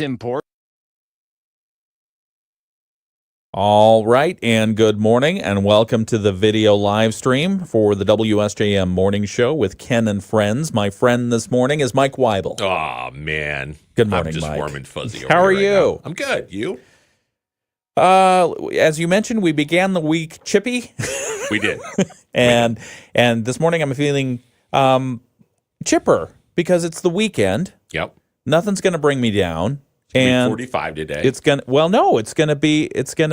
import. All right, and good morning, and welcome to the video live stream for the WSJM Morning Show with Ken and Friends. My friend this morning is Mike Weibel. Oh, man. Good morning, I'm just Mike. warm and fuzzy over How are here right you? now. I'm good. You? As you mentioned, we began the week chippy, We did. and this morning I'm feeling chipper because it's the weekend. Yep. Nothing's going to bring me down. And 45 today. it's gonna it's gonna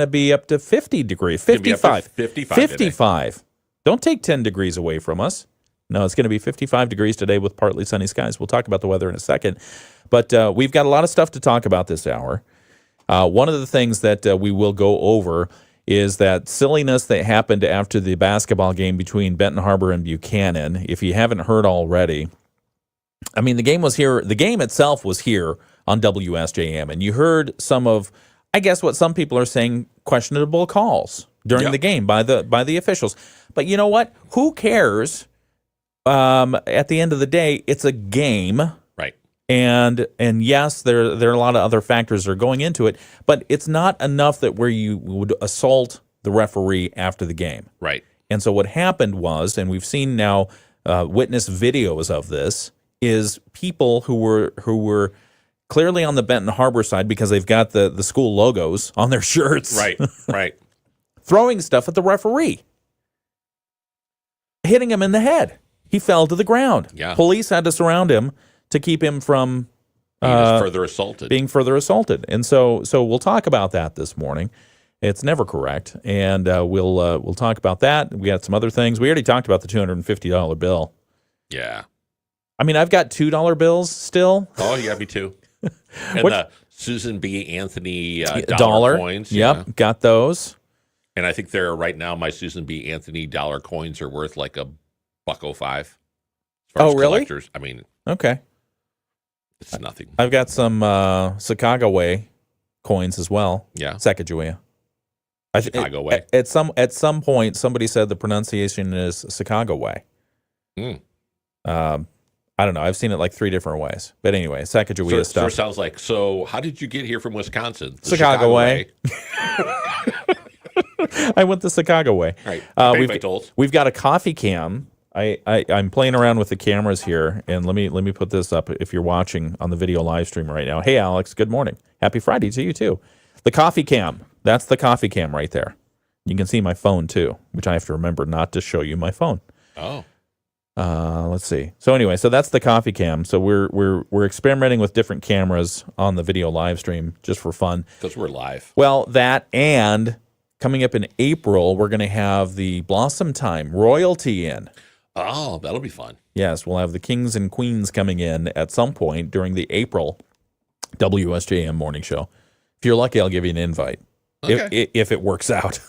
be up to 50 degrees. 55. 55. Don't take 10 degrees away from us. No, it's going to be 55 degrees today with partly sunny skies. We'll talk about the weather in a second. But we've got a lot of stuff to talk about this hour. One of the things that we will go over is that silliness that happened after the basketball game between Benton Harbor and Buchanan. If you haven't heard already, I mean, the game was here. The game itself was here on WSJM, and you heard some of, I guess, what some people are saying, questionable calls during the game by the officials. But you know what? Who cares? At the end of the day, it's a game, Right. and yes, there are a lot of other factors that are going into it, but it's not enough that where you would assault the referee after the game. Right. And so what happened was, and we've seen now witness videos of this, is people who were clearly on the Benton Harbor side because they've got the school logos on their shirts. Right. Right. Throwing stuff at the referee, hitting him in the head. He fell to the ground. Yeah. Police had to surround him to keep him from He was further assaulted. being further assaulted. And so we'll talk about that this morning. It's never correct, and we'll talk about that. We got some other things. We already talked about the $250 bill. Yeah. I mean, I've got $2 bills still. Oh, yeah, me too. And What- the Susan B. Anthony Dollar dollar coins. Yep, Yeah. got those. And I think they're right now, my Susan B. Anthony dollar coins are worth like $1.05. As far Oh, as really? collectors. I mean, Okay. it's nothing. I've got some Sacagaway coins as well. Yeah. Sacagawea. Chicago-way. At some point, somebody said the pronunciation is Sacagaway. Mm. I don't know. I've seen it like 3 different ways. But anyway, Sacagawea Sort stuff. of sounds like, so how did you get here from Wisconsin? The Chicago way. I went the Sacagaway. Right. We've- By tolls. We've got a coffee cam. I'm playing around with the cameras here, and let me put this up if you're watching on the video live stream right now. Hey, Alex, good morning. Happy Friday to you, too. The coffee cam. That's the coffee cam right there. You can see my phone, too, which I have to remember not to show you my phone. Oh. Let's see. So anyway, so that's the coffee cam. So we're experimenting with different cameras on the video live stream just for fun. Because we're live. Well, that and coming up in April, we're going to have the Blossom Time royalty in. Oh, that'll be fun. Yes, we'll have the kings and queens coming in at some point during the April WSJM morning show. If you're lucky, I'll give you an invite. Okay. If it works out.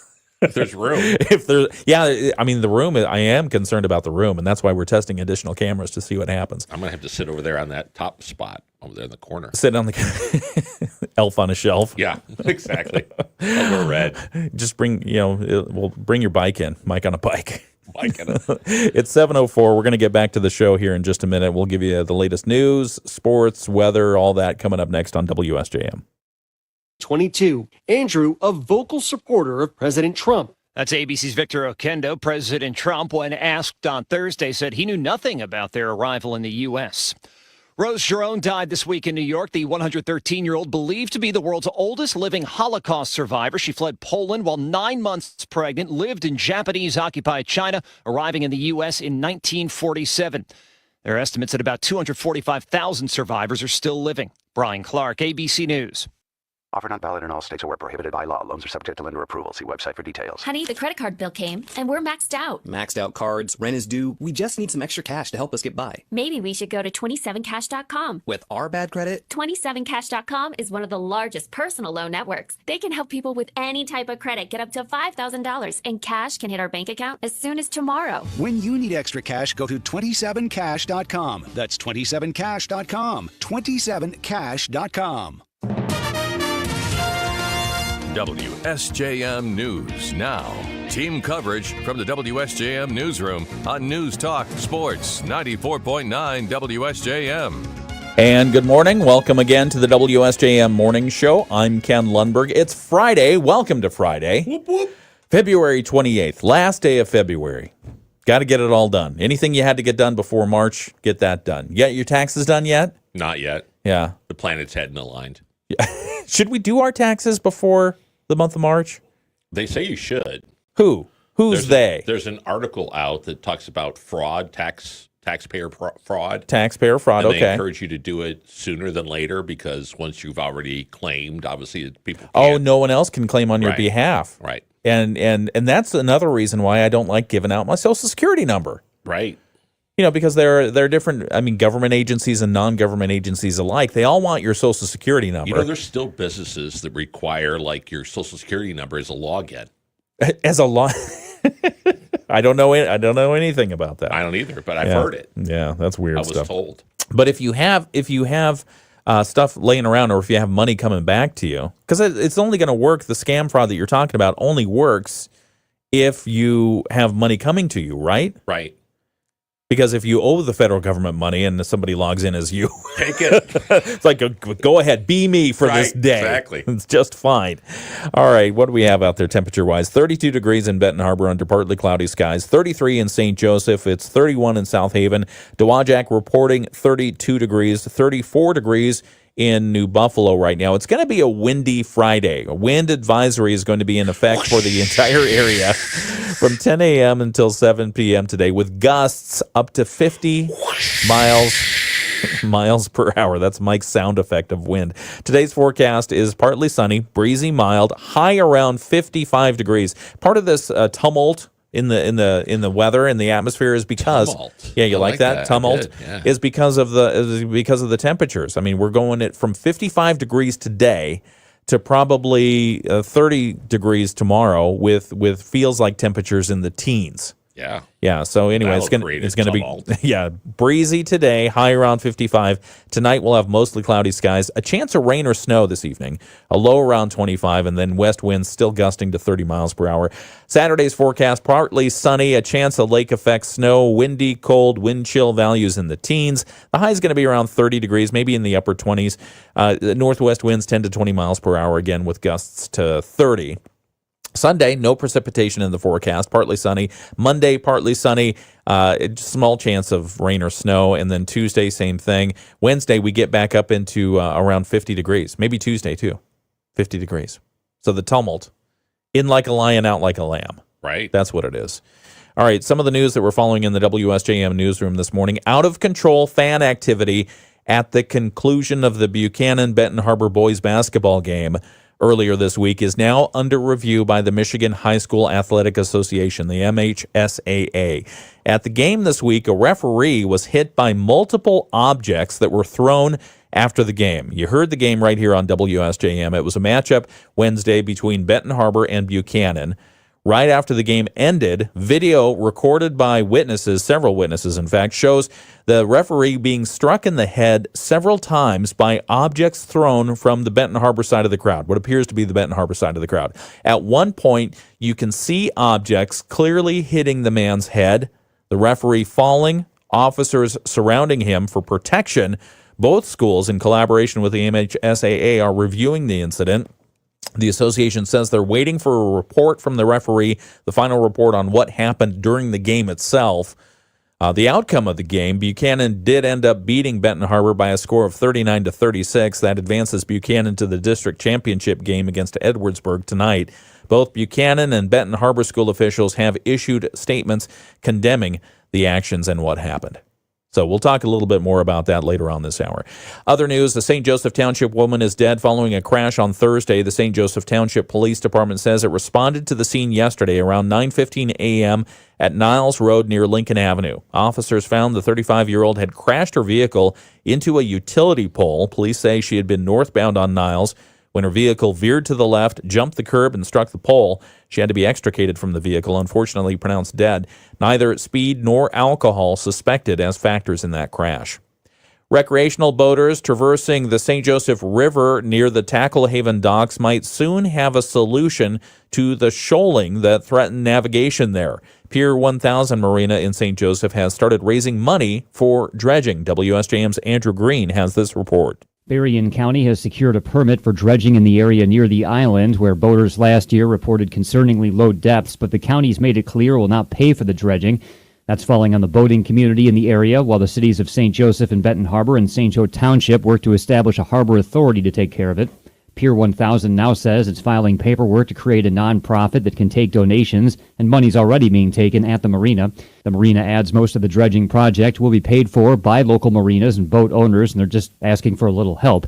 If there's room. I mean, the room, I am concerned about the room, and that's why we're testing additional cameras to see what happens. I'm going to have to sit over there on that top spot over there in the corner. Sit on the elf on a shelf. Yeah, exactly. I'll wear red. Just bring, we'll bring your bike in, Mike on a bike. Like it. It's 7:04. We're going to get back to the show here in just a minute. We'll give you the latest news, sports, weather, all that coming up next on WSJM. 22. Andrew, a vocal supporter of President Trump. That's ABC's Victor Okendo. President Trump, when asked on Thursday, said he knew nothing about their arrival in the U.S. Rose Jerome died this week in New York. The 113-year-old believed to be the world's oldest living Holocaust survivor. She fled Poland while 9 months pregnant, lived in Japanese-occupied China, arriving in the U.S. in 1947. There are estimates that about 245,000 survivors are still living. Brian Clark, ABC News. Offer not valid in all states or where prohibited by law. Loans are subject to lender approval. See website for details. Honey, the credit card bill came, and we're maxed out. Maxed out cards, rent is due. We just need some extra cash to help us get by. Maybe we should go to 27cash.com. With our bad credit, 27cash.com is one of the largest personal loan networks. They can help people with any type of credit get up to $5,000, and cash can hit our bank account as soon as tomorrow. When you need extra cash, go to 27cash.com. That's 27cash.com. 27cash.com. WSJM News Now. Team coverage from the WSJM Newsroom on News Talk Sports 94.9 WSJM. And good morning. Welcome again to the WSJM Morning Show. I'm Ken Lundberg. It's Friday. Welcome to Friday. Whoop, whoop. February 28th, last day of February. Got to get it all done. Anything you had to get done before March, get that done. You got your taxes done yet? Not yet. Yeah. The planets hadn't aligned. Should we do our taxes before the month of March? They say you should. Who? Who's they? There's an article out that talks about fraud, taxpayer fraud. Taxpayer fraud, And they okay. encourage you to do it sooner than later because once you've already claimed, obviously people Oh, can't. no one else can claim on your Right. behalf. Right. And that's another reason why I don't like giving out my Social Security number. Right. You know, because there are different, I mean, government agencies and non-government agencies alike, they all want your Social Security number. You know, there's still businesses that require like your Social Security number as a login. As a law, I don't know anything about that. I don't either, but I've Yeah. heard it. Yeah, that's weird I was stuff. told. But if you have stuff laying around, or if you have money coming back to you, because it's only going to work. The scam fraud that you're talking about only works if you have money coming to you, right? Right. Because if you owe the federal government money and somebody logs in as you, Take it. it's like, go ahead, be me for this Right, day. exactly. It's just fine. All right, what do we have out there temperature-wise? 32 degrees in Benton Harbor under partly cloudy skies. 33 in St. Joseph. It's 31 in South Haven. Dowagiac reporting 32 degrees. 34 degrees in New Buffalo right now. It's going to be a windy Friday. A wind advisory is going to be in effect for the entire area from 10 a.m. until 7 p.m. today, with gusts up to 50 miles per hour. That's Mike's sound effect of wind. Today's forecast is partly sunny, breezy, mild, high around 55 degrees. Part of this tumult in the weather and the atmosphere is because Tumult. yeah, you I like like that that. I tumult did, yeah. is because of the temperatures. I mean, we're going it from 55 degrees today to probably 30 degrees tomorrow with feels like temperatures in the teens. Yeah. Yeah. So anyway, That'll create it's a going to tumult. be breezy today, high around 55. Tonight we'll have mostly cloudy skies, a chance of rain or snow this evening, a low around 25, and then west winds still gusting to 30 miles per hour. Saturday's forecast partly sunny, a chance of lake effect snow, windy, cold, wind chill values in the teens. The high is going to be around 30 degrees, maybe in the upper 20s. Northwest winds 10 to 20 miles per hour again with gusts to 30. Sunday, no precipitation in the forecast, partly sunny. Monday, partly sunny, small chance of rain or snow. And then Tuesday, same thing. Wednesday, we get back up into around 50 degrees. Maybe Tuesday, too. 50 degrees. So the tumult, in like a lion, out like a lamb. Right. That's what it is. All right, some of the news that we're following in the WSJM newsroom this morning. Out of control fan activity at the conclusion of the Buchanan-Benton Harbor boys basketball game earlier this week is now under review by the Michigan High School Athletic Association, the MHSAA. At the game this week, a referee was hit by multiple objects that were thrown after the game. You heard the game right here on WSJM. It was a matchup Wednesday between Benton Harbor and Buchanan. Right after the game ended, video recorded by witnesses, several witnesses in fact, shows the referee being struck in the head several times by objects thrown from the Benton Harbor side of the crowd, what appears to be the Benton Harbor side of the crowd. At one point, you can see objects clearly hitting the man's head, the referee falling, officers surrounding him for protection. Both schools, in collaboration with the MHSAA, are reviewing the incident. The association says they're waiting for a report from the referee, the final report on what happened during the game itself. The outcome of the game, Buchanan did end up beating Benton Harbor by a score of 39-36. That advances Buchanan to the district championship game against Edwardsburg tonight. Both Buchanan and Benton Harbor school officials have issued statements condemning the actions and what happened. So we'll talk a little bit more about that later on this hour. Other news, the St. Joseph Township woman is dead following a crash on Thursday. The St. Joseph Township Police Department says it responded to the scene yesterday around 9:15 a.m. at Niles Road near Lincoln Avenue. Officers found the 35-year-old had crashed her vehicle into a utility pole. Police say she had been northbound on Niles when her vehicle veered to the left, jumped the curb, and struck the pole. She had to be extricated from the vehicle, unfortunately pronounced dead. Neither speed nor alcohol suspected as factors in that crash. Recreational boaters traversing the St. Joseph River near the Tacklehaven docks might soon have a solution to the shoaling that threatened navigation there. Pier 1000 Marina in St. Joseph has started raising money for dredging. WSJM's Andrew Green has this report. Berrien County has secured a permit for dredging in the area near the island, where boaters last year reported concerningly low depths, but the county's made it clear it will not pay for the dredging. That's falling on the boating community in the area, while the cities of St. Joseph and Benton Harbor and St. Joe Township work to establish a harbor authority to take care of it. Pier 1000 now says it's filing paperwork to create a nonprofit that can take donations, and money's already being taken at the marina. The marina adds most of the dredging project will be paid for by local marinas and boat owners, and they're just asking for a little help.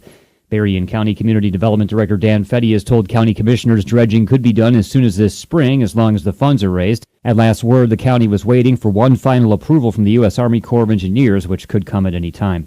Berrien County Community Development Director Dan Fetty has told county commissioners dredging could be done as soon as this spring, as long as the funds are raised. At last word, the county was waiting for one final approval from the U.S. Army Corps of Engineers, which could come at any time.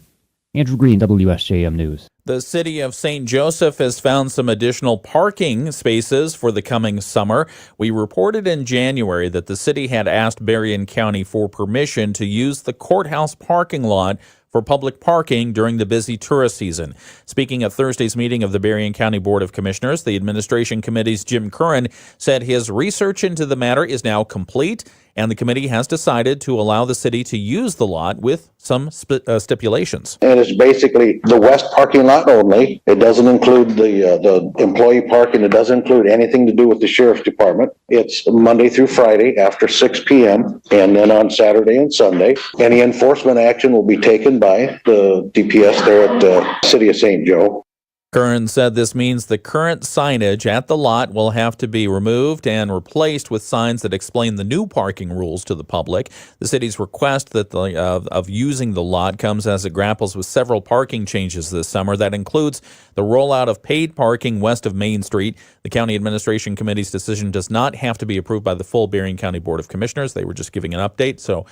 Andrew Green, WSJM News. The city of St. Joseph has found some additional parking spaces for the coming summer. We reported in January that the city had asked Berrien County for permission to use the courthouse parking lot for public parking during the busy tourist season. Speaking at Thursday's meeting of the Berrien County Board of Commissioners, the Administration Committee's Jim Curran said his research into the matter is now complete, and the committee has decided to allow the city to use the lot with some stipulations. And it's basically the west parking lot only. It doesn't include the employee parking. It doesn't include anything to do with the sheriff's department. It's Monday through Friday after 6 p.m. and then on Saturday and Sunday. Any enforcement action will be taken by the DPS there at the City of St. Joe. Curran said this means the current signage at the lot will have to be removed and replaced with signs that explain the new parking rules to the public. The city's request of using the lot comes as it grapples with several parking changes this summer. That includes the rollout of paid parking west of Main Street. The County Administration Committee's decision does not have to be approved by the full Berrien County Board of Commissioners. They were just giving an update. So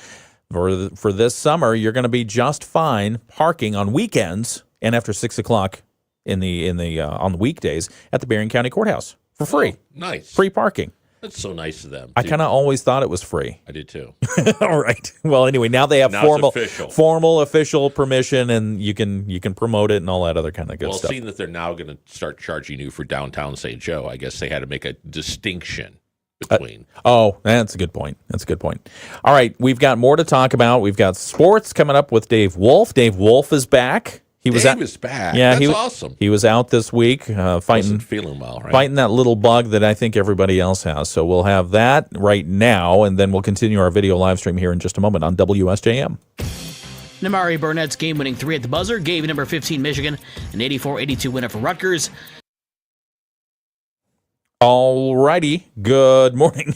for this summer, you're going to be just fine parking on weekends and after 6 o'clock on the weekdays at the Berrien County Courthouse for free. Oh, nice. Free parking. That's so nice of them. I kind of always thought it was free. I did too. All right. Well, anyway, now they have Now formal official permission, and you can promote it and all that other kind of good stuff. Well, seeing that they're now going to start charging you for downtown St. Joe, I guess they had to make a distinction between. That's a good point. All right, we've got more to talk about. We've got sports coming up with Dave Wolf. Dave Wolf is back. He was back. Yeah, that's awesome. He was out this week Wasn't feeling well, right? fighting that little bug that I think everybody else has. So we'll have that right now, and then we'll continue our video live stream here in just a moment on WSJM. Namari Burnett's game-winning three at the buzzer gave number 15 Michigan an 84-82 winner for Rutgers. All righty. Good morning.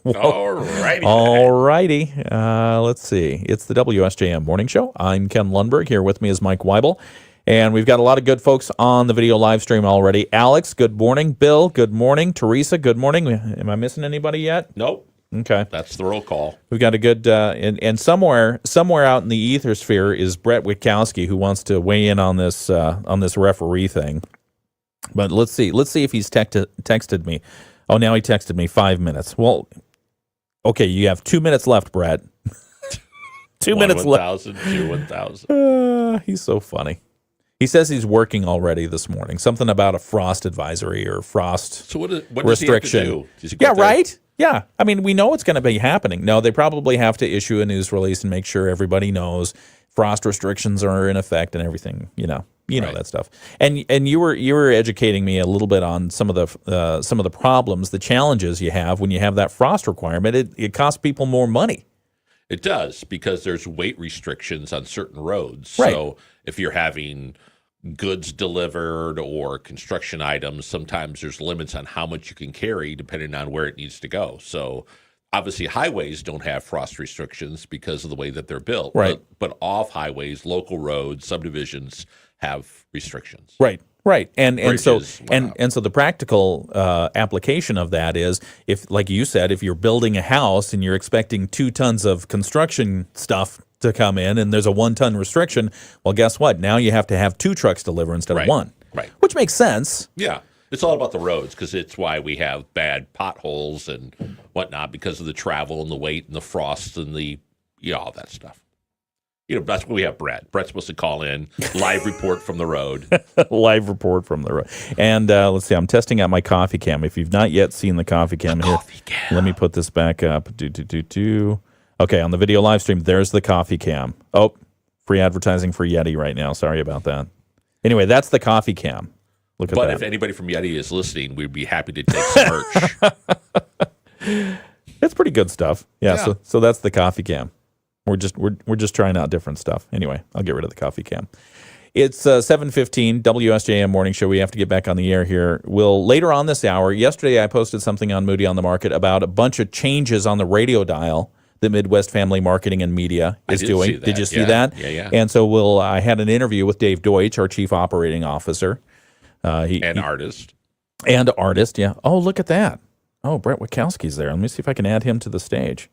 All righty. Let's see. It's the WSJM Morning Show. I'm Ken Lundberg. Here with me is Mike Weibel. And we've got a lot of good folks on the video live stream already. Alex, good morning. Bill, good morning. Teresa, good morning. Am I missing anybody yet? Nope. Okay. That's the roll call. We've got a good, and somewhere out in the ether sphere is Brett Witkowski, who wants to weigh in on this referee thing. But let's see if he's texted me. Oh, now he texted me 5 minutes. Well, okay, you have 2 minutes left, Brett. 2 minutes left. 1,000. He's so funny. He says he's working already this morning. Something about a frost advisory or frost what restriction. Does he have to do? Does he go there? Right? Yeah. I mean, we know it's going to be happening. No, they probably have to issue a news release and make sure everybody knows frost restrictions are in effect and everything, you know that stuff. And you were educating me a little bit on some of the problems, the challenges you have when you have that frost requirement. It costs people more money. It does, because there's weight restrictions on certain roads. Right. So if you're having goods delivered or construction items, sometimes there's limits on how much you can carry depending on where it needs to go. So obviously highways don't have frost restrictions because of the way that they're built. Right. But off highways, local roads, subdivisions have restrictions. Right. And so Bridges, so the practical application of that is, if, like you said, if you're building a house and you're expecting 2 tons of construction stuff to come in and there's a 1 ton restriction, well, guess what? Now you have to have 2 trucks deliver instead of 1. Right. Which makes sense. Yeah. It's all about the roads, because it's why we have bad potholes and whatnot, because of the travel and the weight and the frost and all that stuff. that's why we have Brett. Brett's supposed to call in, live report from the road. Live report from the road. And let's see, I'm testing out my coffee cam. If you've not yet seen the coffee cam let me put this back up. Okay, on the video live stream, there's the coffee cam. Oh, free advertising for Yeti right now. Sorry about that. Anyway, that's the coffee cam. Look at that. But if anybody from Yeti is listening, we'd be happy to take some merch. It's pretty good stuff. Yeah. So that's the coffee cam. We're just trying out different stuff. Anyway, I'll get rid of the coffee cam. It's 7:15, WSJM Morning Show. We have to get back on the air here. Later on this hour, yesterday I posted something on Moody on the Market about a bunch of changes on the radio dial that Midwest Family Marketing and Media is doing. Did you see that? Yeah. And so I had an interview with Dave Deutsch, our Chief Operating Officer. Artist. And artist, yeah. Oh, look at that. Oh, Brett Witkowski's there. Let me see if I can add him to the stage.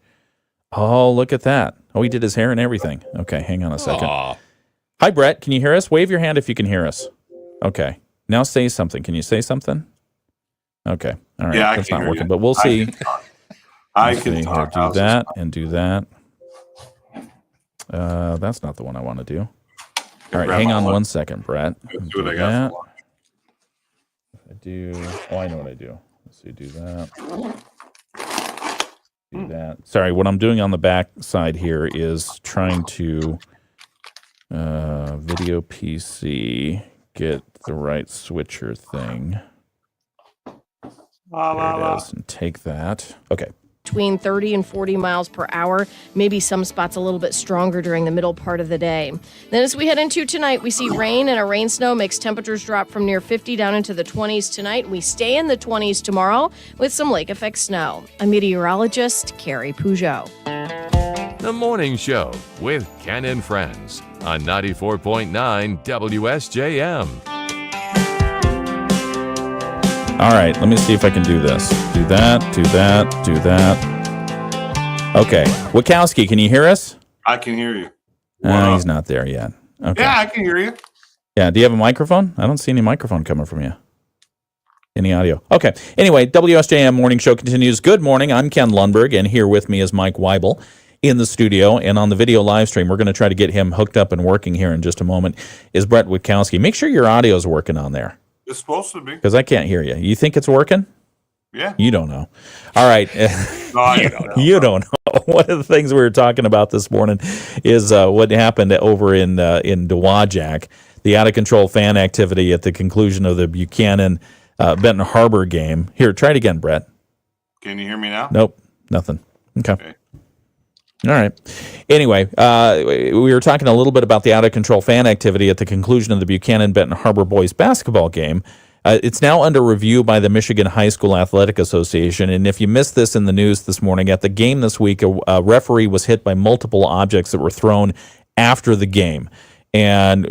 Oh, look at that. Oh, he did his hair and everything. Okay, hang on a second. Aww. Hi, Brett. Can you hear us? Wave your hand if you can hear us. Okay. Now say something. Can you say something? Okay. All right. Yeah, that's not working, but we'll see. I can talk. Do that and do that. That's not the one I want to do. All right, hang on 1 second, Brett. Do what I got. I know what I do. Let's see, do that. Do that. Sorry, what I'm doing on the back side here is trying to video PC, get the right switcher thing. There it is, and take that. Okay. Between 30 and 40 miles per hour, maybe some spots a little bit stronger during the middle part of the day. Then as we head into tonight, we see rain, and a rain snow makes temperatures drop from near 50 down into the 20s tonight. We stay in the 20s tomorrow with some lake effect snow. I'm meteorologist Carrie Peugeot. The Morning Show with Ken and Friends on 94.9 WSJM. All right, let me see if I can do this. Do that, do that, do that. Okay. Witkowski, can you hear us? I can hear you. He's not there yet. Okay. Yeah, I can hear you. Yeah, do you have a microphone? I don't see any microphone coming from you. Any audio? Okay. Anyway, WSJM Morning Show continues. Good morning. I'm Ken Lundberg, and here with me is Mike Weibel in the studio. And on the video live stream, we're going to try to get him hooked up and working here in just a moment, is Brett Witkowski. Make sure your audio is working on there. It's supposed to be. Because I can't hear you. You think it's working? Yeah. You don't know. All right. No, I don't know. You don't know. One of the things we were talking about this morning is what happened over in Dowagiac, the out-of-control fan activity at the conclusion of the Buchanan Benton Harbor game. Here, try it again, Brett. Can you hear me now? Nope, nothing. Okay. All right. Anyway, we were talking a little bit about the out-of-control fan activity at the conclusion of the Buchanan Benton Harbor boys basketball game. It's now under review by the Michigan High School Athletic Association. And if you missed this in the news this morning, at the game this week, a referee was hit by multiple objects that were thrown after the game. And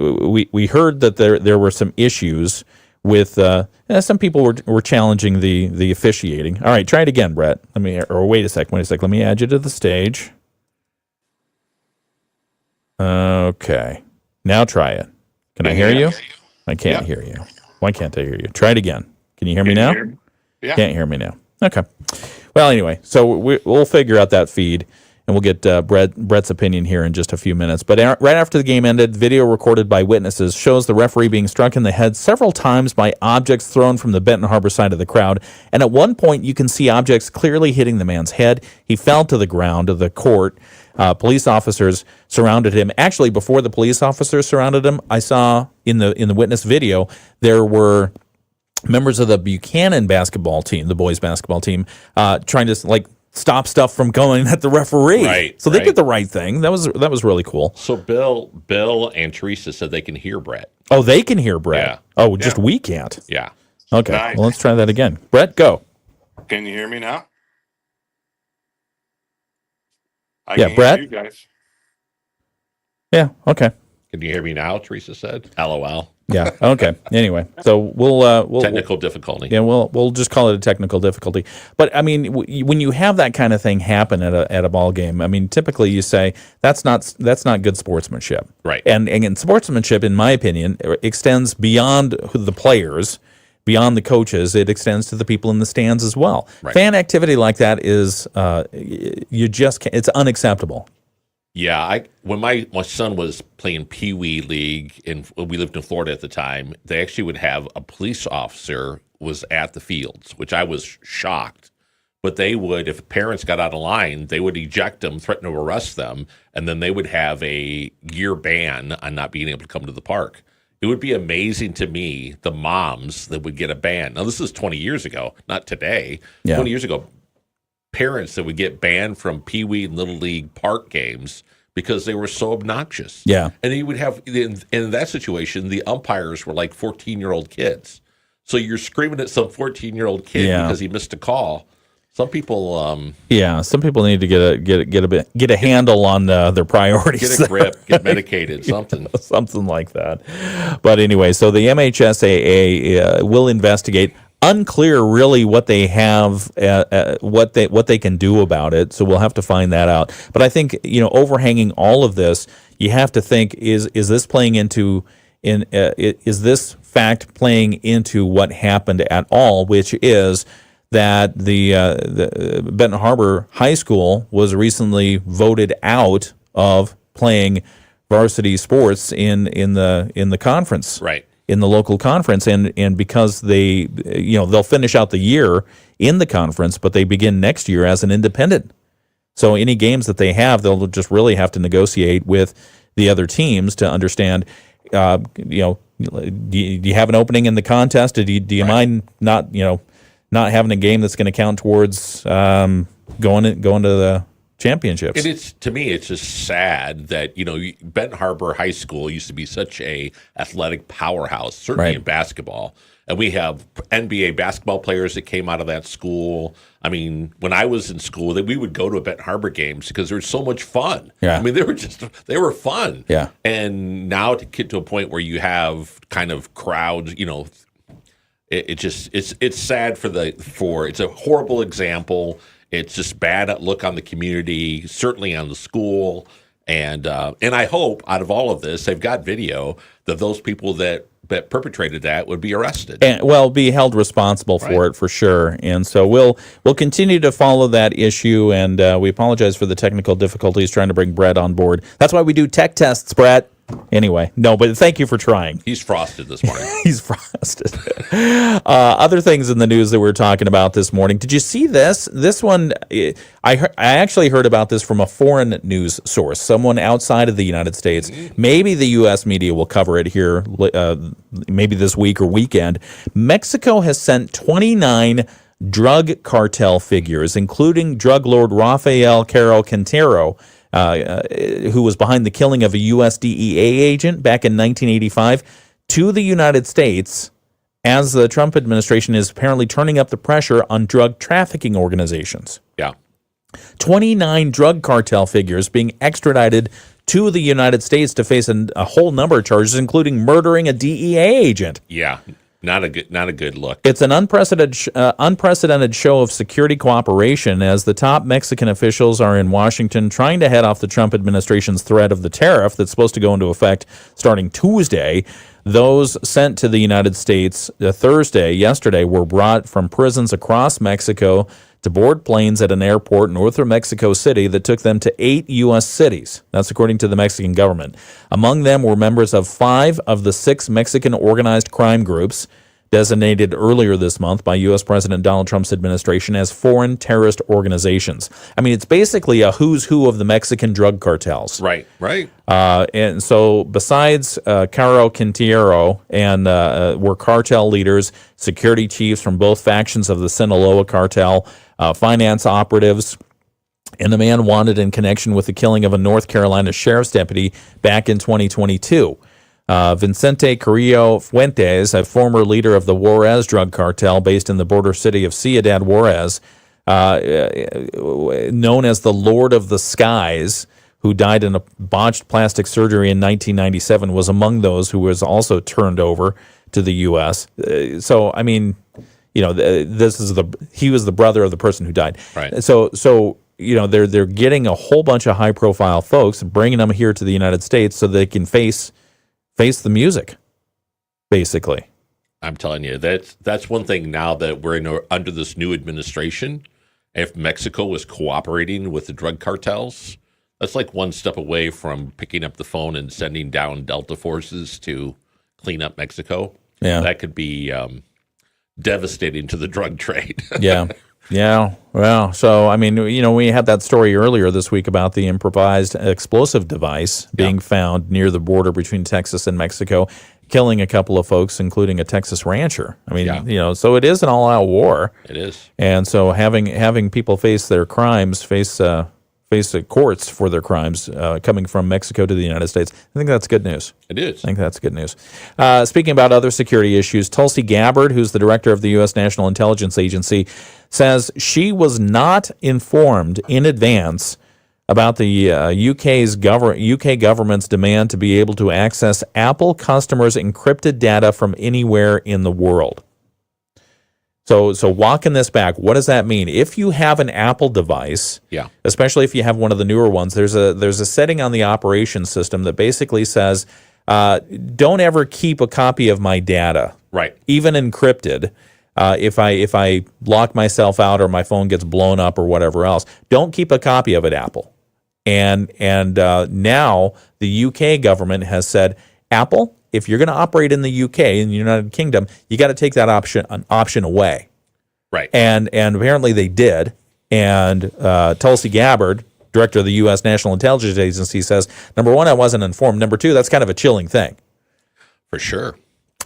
we heard that there were some issues with some people were challenging the officiating. All right, try it again, Brett. Wait a sec. Let me add you to the stage. Okay. Now try it. Can I hear you? I can't hear you. Why can't I hear you? Try it again. Can you hear me now? Yeah. Can't hear me now. Okay. Well, anyway, so we'll figure out that feed, and we'll get Brett's opinion here in just a few minutes. But right after the game ended, video recorded by witnesses shows the referee being struck in the head several times by objects thrown from the Benton Harbor side of the crowd. And at one point, you can see objects clearly hitting the man's head. He fell to the ground of the court. Police officers surrounded him. Actually, before the police officers surrounded him, I saw in the witness video there were members of the Buchanan basketball team, the boys basketball team, trying to stop stuff from going at the referee. Right. So they did the right thing. That was really cool. So Bill and Teresa said they can hear Brett. Oh, they can hear Brett. Yeah. Oh, just we can't. Yeah. Okay. Nice. Well, let's try that again. Brett, go. Can you hear me now? I Yeah, can Brett? hear you guys. Yeah. Okay. Can you hear me now? Teresa said. LOL. Yeah. Okay. Anyway, so we'll Technical difficulty. Yeah, we'll just call it a technical difficulty. But I mean, when you have that kind of thing happen at a ball game, I mean, typically you say that's not good sportsmanship, Right? And sportsmanship, in my opinion, extends beyond the players, beyond the coaches. It extends to the people in the stands as well. Right. Fan activity like that is you just can't, it's unacceptable. Yeah, when my son was playing Pee Wee League, and we lived in Florida at the time, they actually would have a police officer was at the fields, which I was shocked. But they would, if parents got out of line, they would eject them, threaten to arrest them, and then they would have a year ban on not being able to come to the park. It would be amazing to me, the moms that would get a ban. Now, this is 20 years ago, not today. Yeah. 20 years ago, parents that would get banned from Pee Wee and Little League park games because they were so obnoxious. Yeah. And you would have, in that situation, the umpires were like 14-year-old kids. So you're screaming at some 14-year-old kid because he missed a call. Some people, some people need to get a handle on their priorities. Get a grip, get medicated, something, something like that. But anyway, so the MHSAA will investigate. Unclear, really, what they have, what they can do about it. So we'll have to find that out. But I think overhanging all of this, you have to think: is this playing into is this fact playing into what happened at all? Which is that the Benton Harbor High School was recently voted out of playing varsity sports in the conference, right? In the local conference, and because they'll finish out the year in the conference, but they begin next year as an independent. So any games that they have, they'll just really have to negotiate with the other teams to understand. Do you have an opening in the contest? Do you mind not having a game that's going to count towards going to the championships? And to me, it's just sad that Benton Harbor High School used to be such a athletic powerhouse, certainly in basketball, and we have NBA basketball players that came out of that school. I mean, when I was in school, we would go to Benton Harbor games because they were so much fun. Yeah. I mean, they were fun. Yeah. And now to get to a point where you have kind of crowds, it's sad it's a horrible example. It's just bad look on the community, certainly on the school, and I hope out of all of this, they've got video that those people that perpetrated that would be arrested and be held responsible for it for sure. And so we'll continue to follow that issue, and we apologize for the technical difficulties trying to bring Brett on board. That's why we do tech tests, Brett. Anyway, no, but thank you for trying. He's frosted this morning. He's frosted. Other things in the news that we're talking about this morning. Did you see this? This one, I actually heard about this from a foreign news source, someone outside of the United States. Maybe the U.S. media will cover it here, maybe this week or weekend. Mexico has sent 29 drug cartel figures, including drug lord Rafael Caro Quintero, who was behind the killing of a U.S. DEA agent back in 1985, to the United States, as the Trump administration is apparently turning up the pressure on drug trafficking organizations. Yeah. 29 drug cartel figures being extradited to the United States to face a whole number of charges, including murdering a DEA agent. Yeah. Not a good look. It's an unprecedented show of security cooperation as the top Mexican officials are in Washington trying to head off the Trump administration's threat of the tariff that's supposed to go into effect starting Tuesday. Those sent to the United States yesterday, were brought from prisons across Mexico to board planes at an airport north of Mexico City that took them to 8 U.S. cities. That's according to the Mexican government. Among them were members of 5 of the 6 Mexican organized crime groups designated earlier this month by U.S. President Donald Trump's administration as foreign terrorist organizations. I mean, it's basically a who's who of the Mexican drug cartels. Right. And so besides Caro Quintero were cartel leaders, security chiefs from both factions of the Sinaloa cartel, finance operatives, and a man wanted in connection with the killing of a North Carolina sheriff's deputy back in 2022. Vicente Carrillo Fuentes, a former leader of the Juarez drug cartel based in the border city of Ciudad Juarez, known as the Lord of the Skies, who died in a botched plastic surgery in 1997, was among those who was also turned over to the U.S. So, I mean, he was the brother of the person who died. Right. So they're getting a whole bunch of high-profile folks, bringing them here to the United States so they can face the basically. I'm telling you, that's one thing now that we're under this new administration. If Mexico was cooperating with the drug cartels, That's like one step away from picking up the phone and sending down Delta forces to clean up Mexico. Yeah. That could be devastating to the drug trade. Yeah. Yeah. Well, so, I mean, we had that story earlier this week about the improvised explosive device being found near the border between Texas and Mexico, killing a couple of folks, including a Texas rancher. I mean, so it is an all-out war. It is. And so having people face their crimes, face the courts for their crimes coming from Mexico to the United States, I think that's good news. It is. I think that's good news. Speaking about other security issues, Tulsi Gabbard, who's the director of the U.S. National Intelligence Agency, says she was not informed in advance about the UK government's demand to be able to access Apple customers' encrypted data from anywhere in the world. So walking this back, what does that mean? If you have an Apple device, especially if you have one of the newer ones, there's a setting on the operations system that basically says, don't ever keep a copy of my data, right? Even encrypted. If I lock myself out or my phone gets blown up or whatever else, don't keep a copy of it, Apple. And now the UK government has said, Apple, if you're going to operate in the UK, in the United Kingdom, you got to take that option away. Right. And apparently they did. And Tulsi Gabbard, director of the U.S. National Intelligence Agency, says, number one, I wasn't informed. Number two, that's kind of a chilling thing. For sure.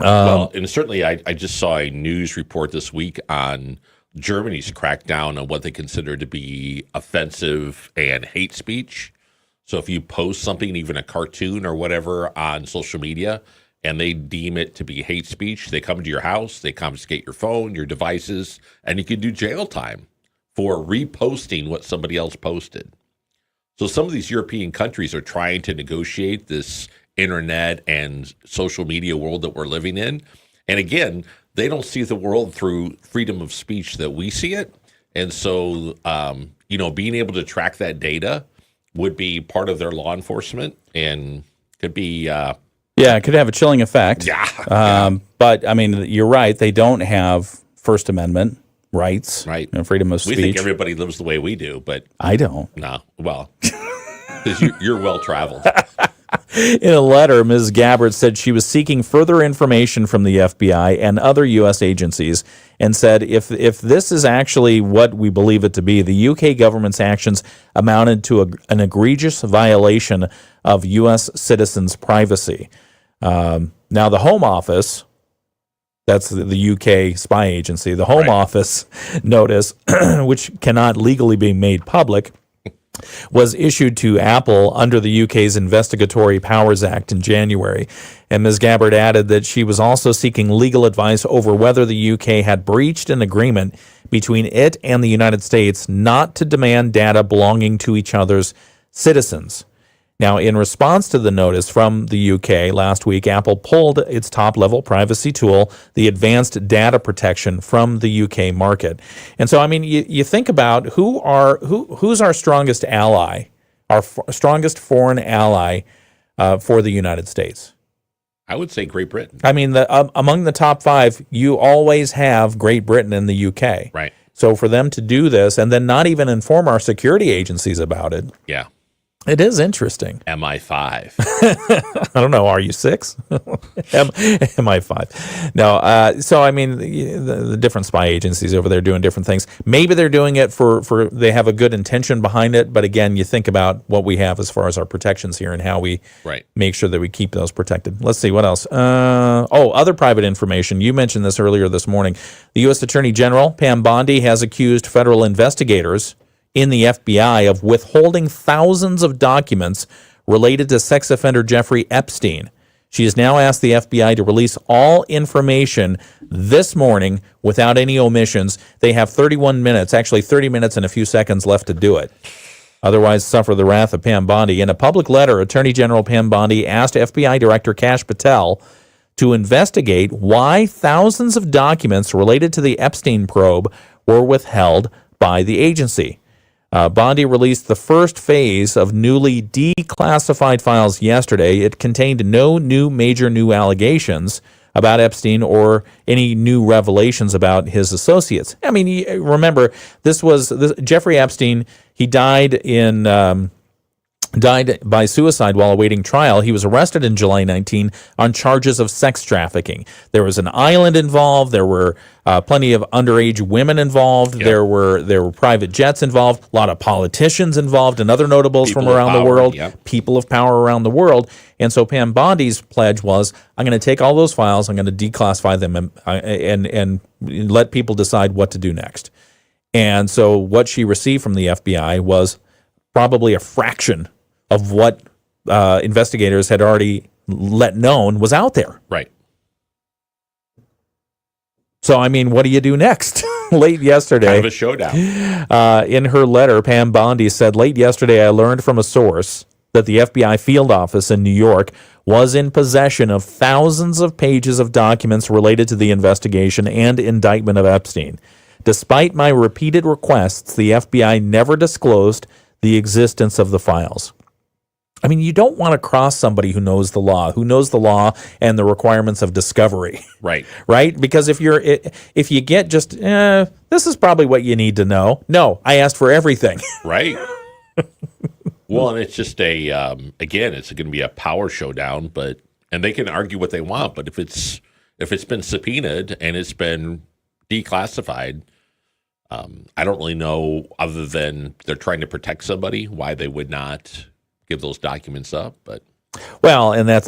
Well, and certainly I just saw a news report this week on Germany's crackdown on what they consider to be offensive and hate speech. So if you post something, even a cartoon or whatever on social media, and they deem it to be hate speech, they come to your house, they confiscate your phone, your devices, and you can do jail time for reposting what somebody else posted. So some of these European countries are trying to negotiate this internet and social media world that we're living in. And again, they don't see the world through freedom of speech that we see it. And so, being able to track that data would be part of their law enforcement and could be... it could have a chilling effect. Yeah. But, I mean, you're right. They don't have First Amendment rights. Right. And freedom of speech. We think everybody lives the way we do, but... I don't. No. Well, because you're well-traveled. In a letter, Ms. Gabbard said she was seeking further information from the FBI and other U.S. agencies and said if this is actually what we believe it to be, the UK government's actions amounted to an egregious violation of U.S. citizens' privacy. Now, the Home Office, that's the UK spy agency, the Home Office notice, which cannot legally be made public, was issued to Apple under the UK's Investigatory Powers Act in January. And Ms. Gabbard added that she was also seeking legal advice over whether the UK had breached an agreement between it and the United States not to demand data belonging to each other's citizens. Now, in response to the notice from the UK last week, Apple pulled its top-level privacy tool, the Advanced Data Protection, from the UK market. And so, I mean, you think about who's our strongest ally, our strongest foreign ally for the United States? I would say Great Britain. I mean, among the top five, you always have Great Britain and the UK. Right. So for them to do this and then not even inform our security agencies about it. Yeah. It is interesting. MI5. I don't know. Are you 6? MI5. No. So, I mean, the different spy agencies over there doing different things. Maybe they're doing it for they have a good intention behind it. But again, you think about what we have as far as our protections here and how we make sure that we keep those protected. Let's see. What else? Other private information. You mentioned this earlier this morning. The U.S. Attorney General, Pam Bondi, has accused federal investigators in the FBI of withholding thousands of documents related to sex offender Jeffrey Epstein. She has now asked the FBI to release all information this morning without any omissions. They have 31 minutes, actually 30 minutes and a few seconds left to do it. Otherwise, suffer the wrath of Pam Bondi. In a public letter, Attorney General Pam Bondi asked FBI Director Kash Patel to investigate why thousands of documents related to the Epstein probe were withheld by the agency. Bondi released the first phase of newly declassified files yesterday. It contained no major new allegations about Epstein or any new revelations about his associates. I mean, remember, Jeffrey Epstein, he died in died by suicide while awaiting trial. He was arrested in July 19 on charges of sex trafficking. There was an island involved. There were plenty of underage women involved. Yep. There were private jets involved. A lot of politicians involved and other notables People from around of the power, world. yep. People of power around the world. And so Pam Bondi's pledge was, I'm going to take all those files, I'm going to declassify them and let people decide what to do next. And so what she received from the FBI was probably a fraction of what investigators had already let known was out there. Right. So, I mean, what do you do next? Late yesterday, Kind of a showdown. In her letter, Pam Bondi said, late yesterday, I learned from a source that the FBI field office in New York was in possession of thousands of pages of documents related to the investigation and indictment of Epstein. Despite my repeated requests, the FBI never disclosed the existence of the files. I mean, you don't want to cross somebody who knows the law and the requirements of discovery. Right. Right? Because if you get just, this is probably what you need to know. No, I asked for everything. Right. Well, and it's just again, it's going to be a power showdown, and they can argue what they want, but if it's been subpoenaed and it's been declassified, I don't really know, other than they're trying to protect somebody, why they would not give those documents up. But well, and I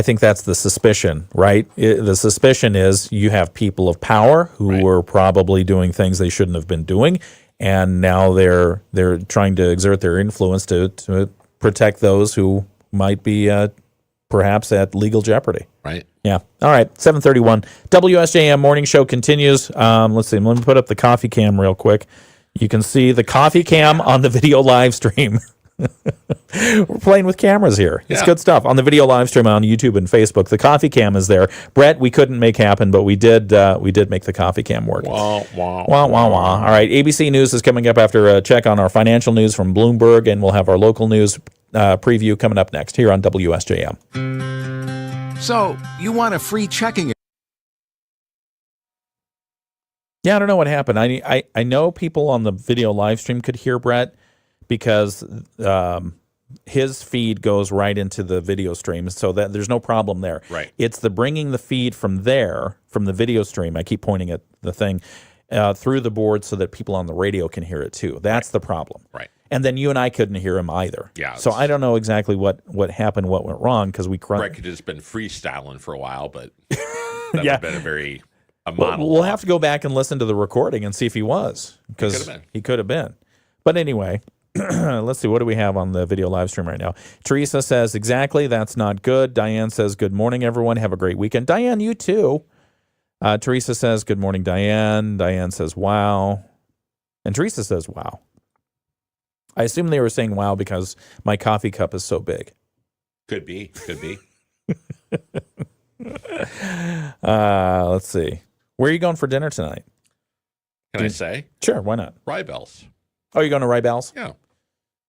think that's the suspicion, right? The suspicion is you have people of power who were probably doing things they shouldn't have been doing, and now they're trying to exert their influence to protect those who might be perhaps at legal jeopardy. Right. Yeah. All right. 7:31. WSJM Morning Show continues. Let's see. Let me put up the coffee cam real quick. You can see the coffee cam on the video live stream. We're playing with cameras here. It's good stuff. On the video live stream on YouTube and Facebook, the coffee cam is there. Brett, we couldn't make happen, but we did make the coffee cam work. Wah, wah, wah, wah, wah. All right. ABC News is coming up after a check on our financial news from Bloomberg, and we'll have our local news preview coming up next here on WSJM. So, you want a free checking? Yeah, I don't know what happened. I know people on the video live stream could hear Brett because his feed goes right into the video stream, so that there's no problem there. Right. It's the bringing the feed from there, from the video stream, I keep pointing at the thing, through the board so that people on the radio can hear it too. That's the problem. Right. And then you and I couldn't hear him either. Yeah. So I don't know exactly what happened, what went wrong, because we Brett could have just been freestyling for a while, but that would have been a monologue. We'll have to go back and listen to the recording and see if he was, because he could have been. But anyway, let's see. What do we have on the video live stream right now? Teresa says, exactly, that's not good. Diane says, good morning, everyone. Have a great weekend. Diane, you too. Teresa says, good morning, Diane. Diane says, wow. And Teresa says, wow. I assume they were saying wow because my coffee cup is so big. Could be. Let's see. Where are you going for dinner tonight? Can I say? Sure, why not? Rybells. Oh, you're going to Rybells? Yeah.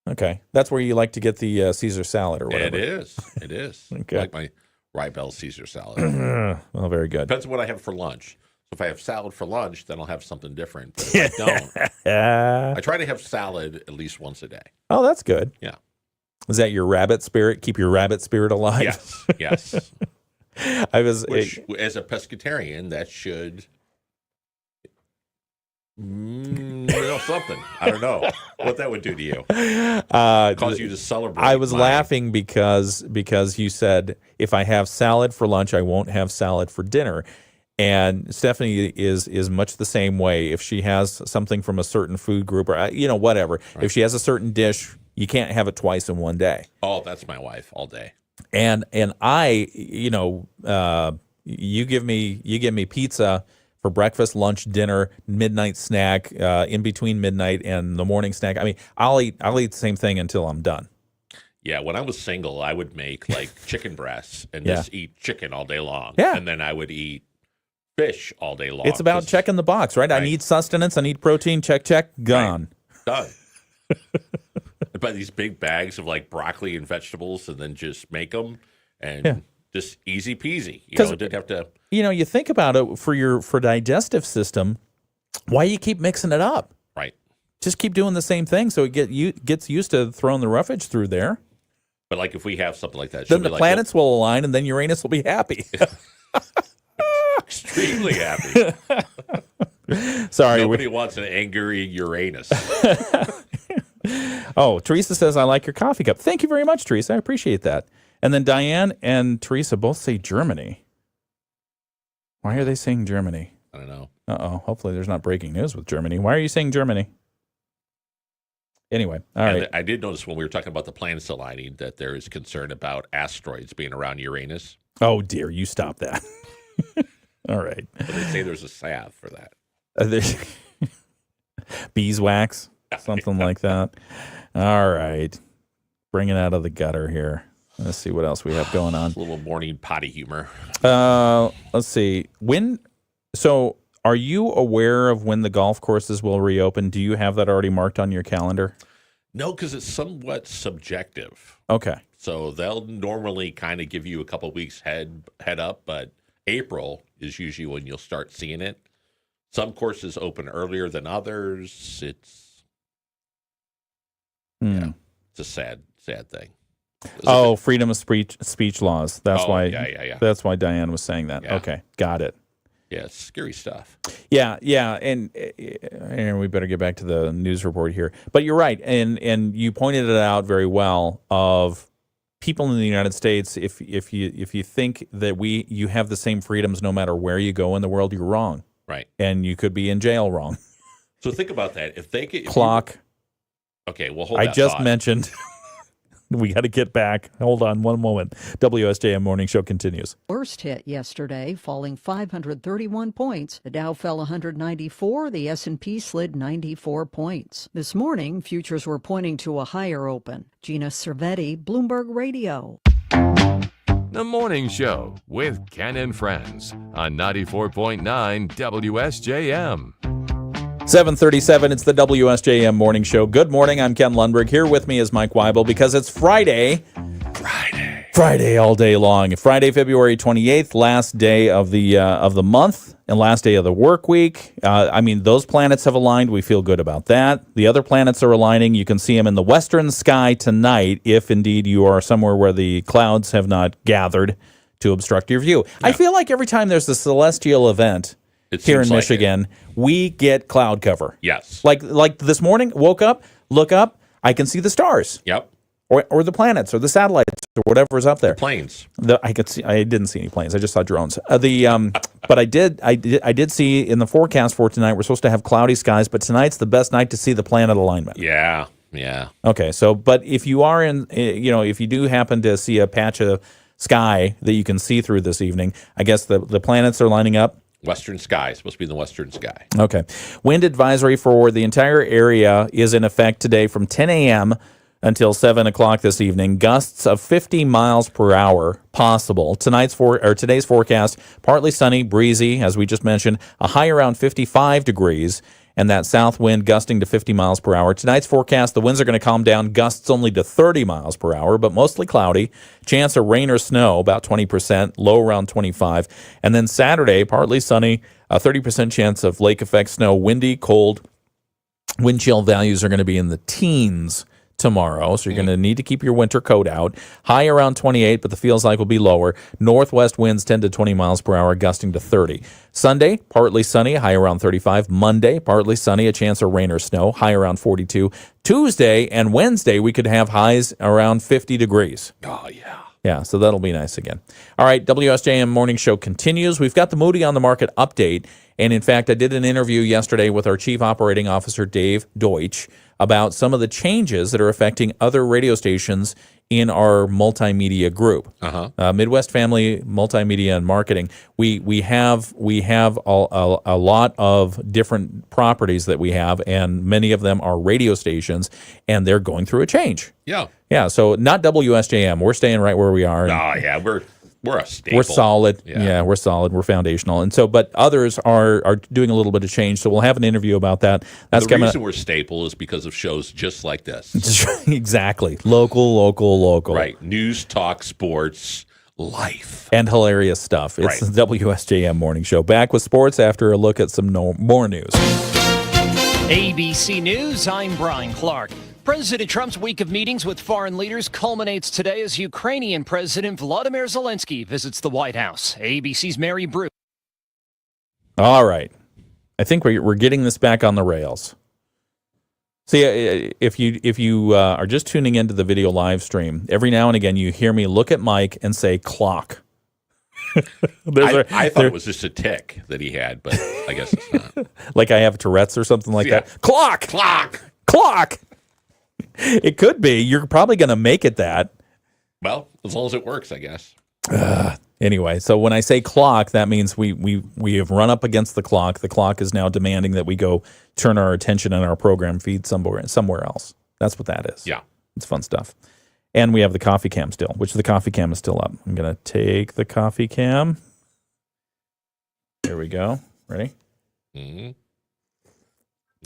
Okay. That's where you like to get the Caesar salad or whatever. It is. Okay. I like my Rybells Caesar salad. Well, very good. Depends on what I have for lunch. So if I have salad for lunch, then I'll have something different. But if I don't, I try to have salad at least once a day. Oh, that's good. Yeah. Is that your rabbit spirit? Keep your rabbit spirit alive? Yes. Which, as a pescatarian, that should something. I don't know what that would do to you. Cause you to celebrate. I was laughing because you said, if I have salad for lunch, I won't have salad for dinner. And Stephanie is much the same way. If she has something from a certain food group or whatever, if she has a certain dish, you can't have it twice in one day. Oh, that's my wife all day. And I, you give me pizza for breakfast, lunch, dinner, midnight snack, in between midnight and the morning snack. I mean, I'll eat the same thing until I'm done. Yeah, when I was single, I would make like chicken breasts and just eat chicken all day long. Yeah. And then I would eat fish all day long. It's about checking the box, right? I need sustenance, I need protein, check, gone. Done. I buy these big bags of like broccoli and vegetables and then just make them and just easy peasy. You didn't have to. You think about it for digestive system, why you keep mixing it up? Right. just keep doing the same thing so it gets used to throwing the roughage through there. But like if we have something like that, then the planets will align, and then Uranus will be happy. Extremely happy. Sorry. Nobody wants an angry Uranus. Oh, Teresa says, I like your coffee cup. Thank you very much, Teresa. I appreciate that. And then Diane and Teresa both say Germany. Why are they saying Germany? I don't know. Uh-oh. Hopefully there's not breaking news with Germany. Why are you saying Germany? Anyway, all right. I did notice when we were talking about the planets aligning that there is concern about asteroids being around Uranus. Oh, dear. You stop that. All right. But they say there's a salve for that. Beeswax, something like that. All right. Bring it out of the gutter here. Let's see what else we have going on. A little morning potty humor. Let's see. So are you aware of when the golf courses will reopen? Do you have that already marked on your calendar? No, because it's somewhat subjective. Okay. So they'll normally kind of give you a couple weeks head up, but April is usually when you'll start seeing it. Some courses open earlier than others. It's a sad thing. Freedom of speech laws. That's why. Yeah. That's why Diane was saying that. Yeah. Okay, got it. Yeah, it's scary stuff. Yeah, and we better get back to the news report here. But you're right, and you pointed it out very well. Of people in the United States, if you think that you have the same freedoms no matter where you go in the world, you're wrong. Right. And you could be in jail wrong. So think about that. If they could clock. Okay, well, hold I that just thought. mentioned. We got to get back. Hold on one moment. WSJM Morning Show continues. Worst hit yesterday, falling 531 points. The Dow fell 194. The S&P slid 94 points. This morning, futures were pointing to a higher open. Gina Cervetti, Bloomberg Radio. The Morning Show with Ken and Friends on 94.9 WSJM. 7:37, it's the WSJM Morning Show. Good morning, I'm Ken Lundberg. Here with me is Mike Weibel because it's Friday. Friday all day long. Friday, February 28th, last day of the month and last day of the work week. Those planets have aligned. We feel good about that. The other planets are aligning. You can see them in the western sky tonight if indeed you are somewhere where the clouds have not gathered to obstruct your view. Yeah. I feel like every time there's a celestial event here in Michigan, we get cloud cover. Yes. Like this morning, woke up, look up, I can see the stars. Yep. Or the planets or the satellites or whatever's up there. The planes. I didn't see any planes. I just saw drones. But I did see in the forecast for tonight, we're supposed to have cloudy skies, but tonight's the best night to see the planet alignment. Yeah. Okay. So, but if you are if you do happen to see a patch of sky that you can see through this evening, I guess the planets are lining up. Western sky. Supposed to be in the western sky. Okay. Wind advisory for the entire area is in effect today from 10 a.m. until 7 o'clock this evening. Gusts of 50 miles per hour possible. Today's forecast, partly sunny, breezy, as we just mentioned, a high around 55 degrees, and that south wind gusting to 50 miles per hour. Tonight's forecast, the winds are going to calm down, gusts only to 30 miles per hour, but mostly cloudy. Chance of rain or snow, about 20%, low around 25. And then Saturday, partly sunny, a 30% chance of lake effect snow, windy, cold. Wind chill values are going to be in the teens tomorrow, so you're going to need to keep your winter coat out. High around 28, but the feels like will be lower. Northwest winds 10 to 20 miles per hour, gusting to 30. Sunday, partly sunny, high around 35. Monday, partly sunny, a chance of rain or snow, high around 42. Tuesday and Wednesday, we could have highs around 50 degrees. Oh, yeah. Yeah, so that'll be nice again. All right, WSJM Morning Show continues. We've got the Moody on the Market update. And in fact, I did an interview yesterday with our Chief Operating Officer, Dave Deutsch, about some of the changes that are affecting other radio stations in our multimedia group. Midwest Family Multimedia and Marketing. We have a lot of different properties that we have, and many of them are radio stations, and they're going through a change. Yeah, so not WSJM. We're staying right where we are. We're a staple. We're solid. Yeah, we're solid. We're foundational. And so, but others are doing a little bit of change. So we'll have an interview about that. That's the reason we're staple is because of shows just like this. Exactly. Local. Right. News, talk, sports, life. And hilarious stuff. It's the WSJM Morning Show. Back with sports after a look at some more news. ABC News, I'm Brian Clark. President Trump's week of meetings with foreign leaders culminates today as Ukrainian President Volodymyr Zelensky visits the White House. ABC's Mary Brew. All right. I think we're getting this back on the rails. See, if you are just tuning into the video live stream, every now and again you hear me look at Mike and say clock. I thought it was just a tick that he had, but I guess it's not. Like I have Tourette's or something like that. Clock! Clock! Clock! It could be. You're probably going to make it that. Well, as long as it works, I guess. Anyway, so when I say clock, that means we have run up against the clock. The clock is now demanding that we go turn our attention and our program feed somewhere else. That's what that is. Yeah. It's fun stuff. And we have the coffee cam still, which the coffee cam is still up. I'm going to take the coffee cam. There we go. Ready? Mm-hmm.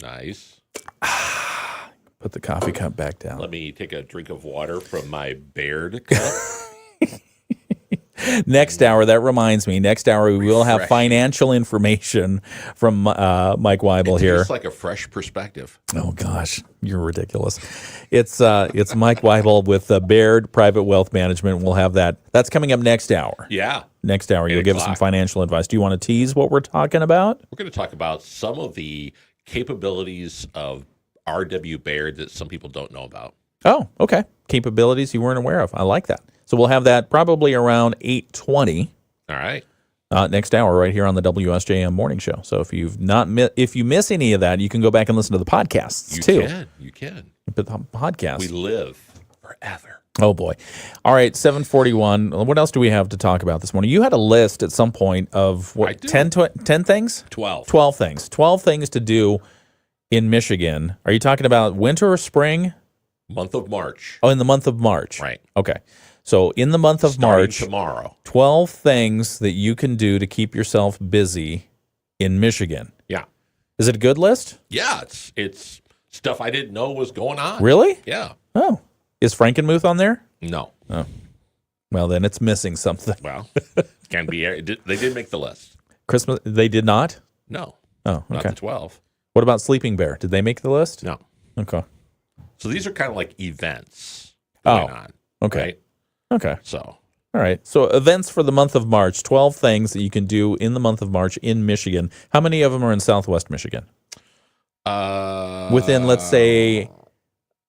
Nice. Put the coffee cup back down. Let me take a drink of water from my Baird cup. Next hour, that reminds me, next hour we will have financial information from Mike Weibel here. It's like a fresh perspective. Oh, gosh, you're ridiculous. It's Mike Weibel with Baird Private Wealth Management. We'll have that. That's coming up next hour. Yeah. Next hour, you'll give us some financial advice. Do you want to tease what we're talking about? We're going to talk about some of the capabilities of R.W. Baird that some people don't know about. Oh, okay. Capabilities you weren't aware of. I like that. So we'll have that probably around 8:20. All right. Next hour right here on the WSJM Morning Show. So if if you miss any of that, you can go back and listen to the podcasts too. You can. But the podcast. We live forever. Oh boy. All right, 7:41. What else do we have to talk about this morning? You had a list at some point of what 10 things? 12. 12 things. 12 things to do in Michigan. Are you talking about winter or spring? Month of March. Oh, in the month of March. Right. Okay. So in the month of March, tomorrow, 12 things that you can do to keep yourself busy in Michigan. Yeah. Is it a good list? Yeah, it's stuff I didn't know was going on. Really? Yeah. Oh. Is Frankenmuth on there? No. Oh. Well, then it's missing something. Well, can be. They did make the list. Christmas, they did not? No. Oh, okay. Not the 12. What about Sleeping Bear? Did they make the list? No. Okay. So these are kind of like events going on. Okay. Right? Okay. So. All right. So events for the month of March, 12 things that you can do in the month of March in Michigan. How many of them are in Southwest Michigan? Within, let's say,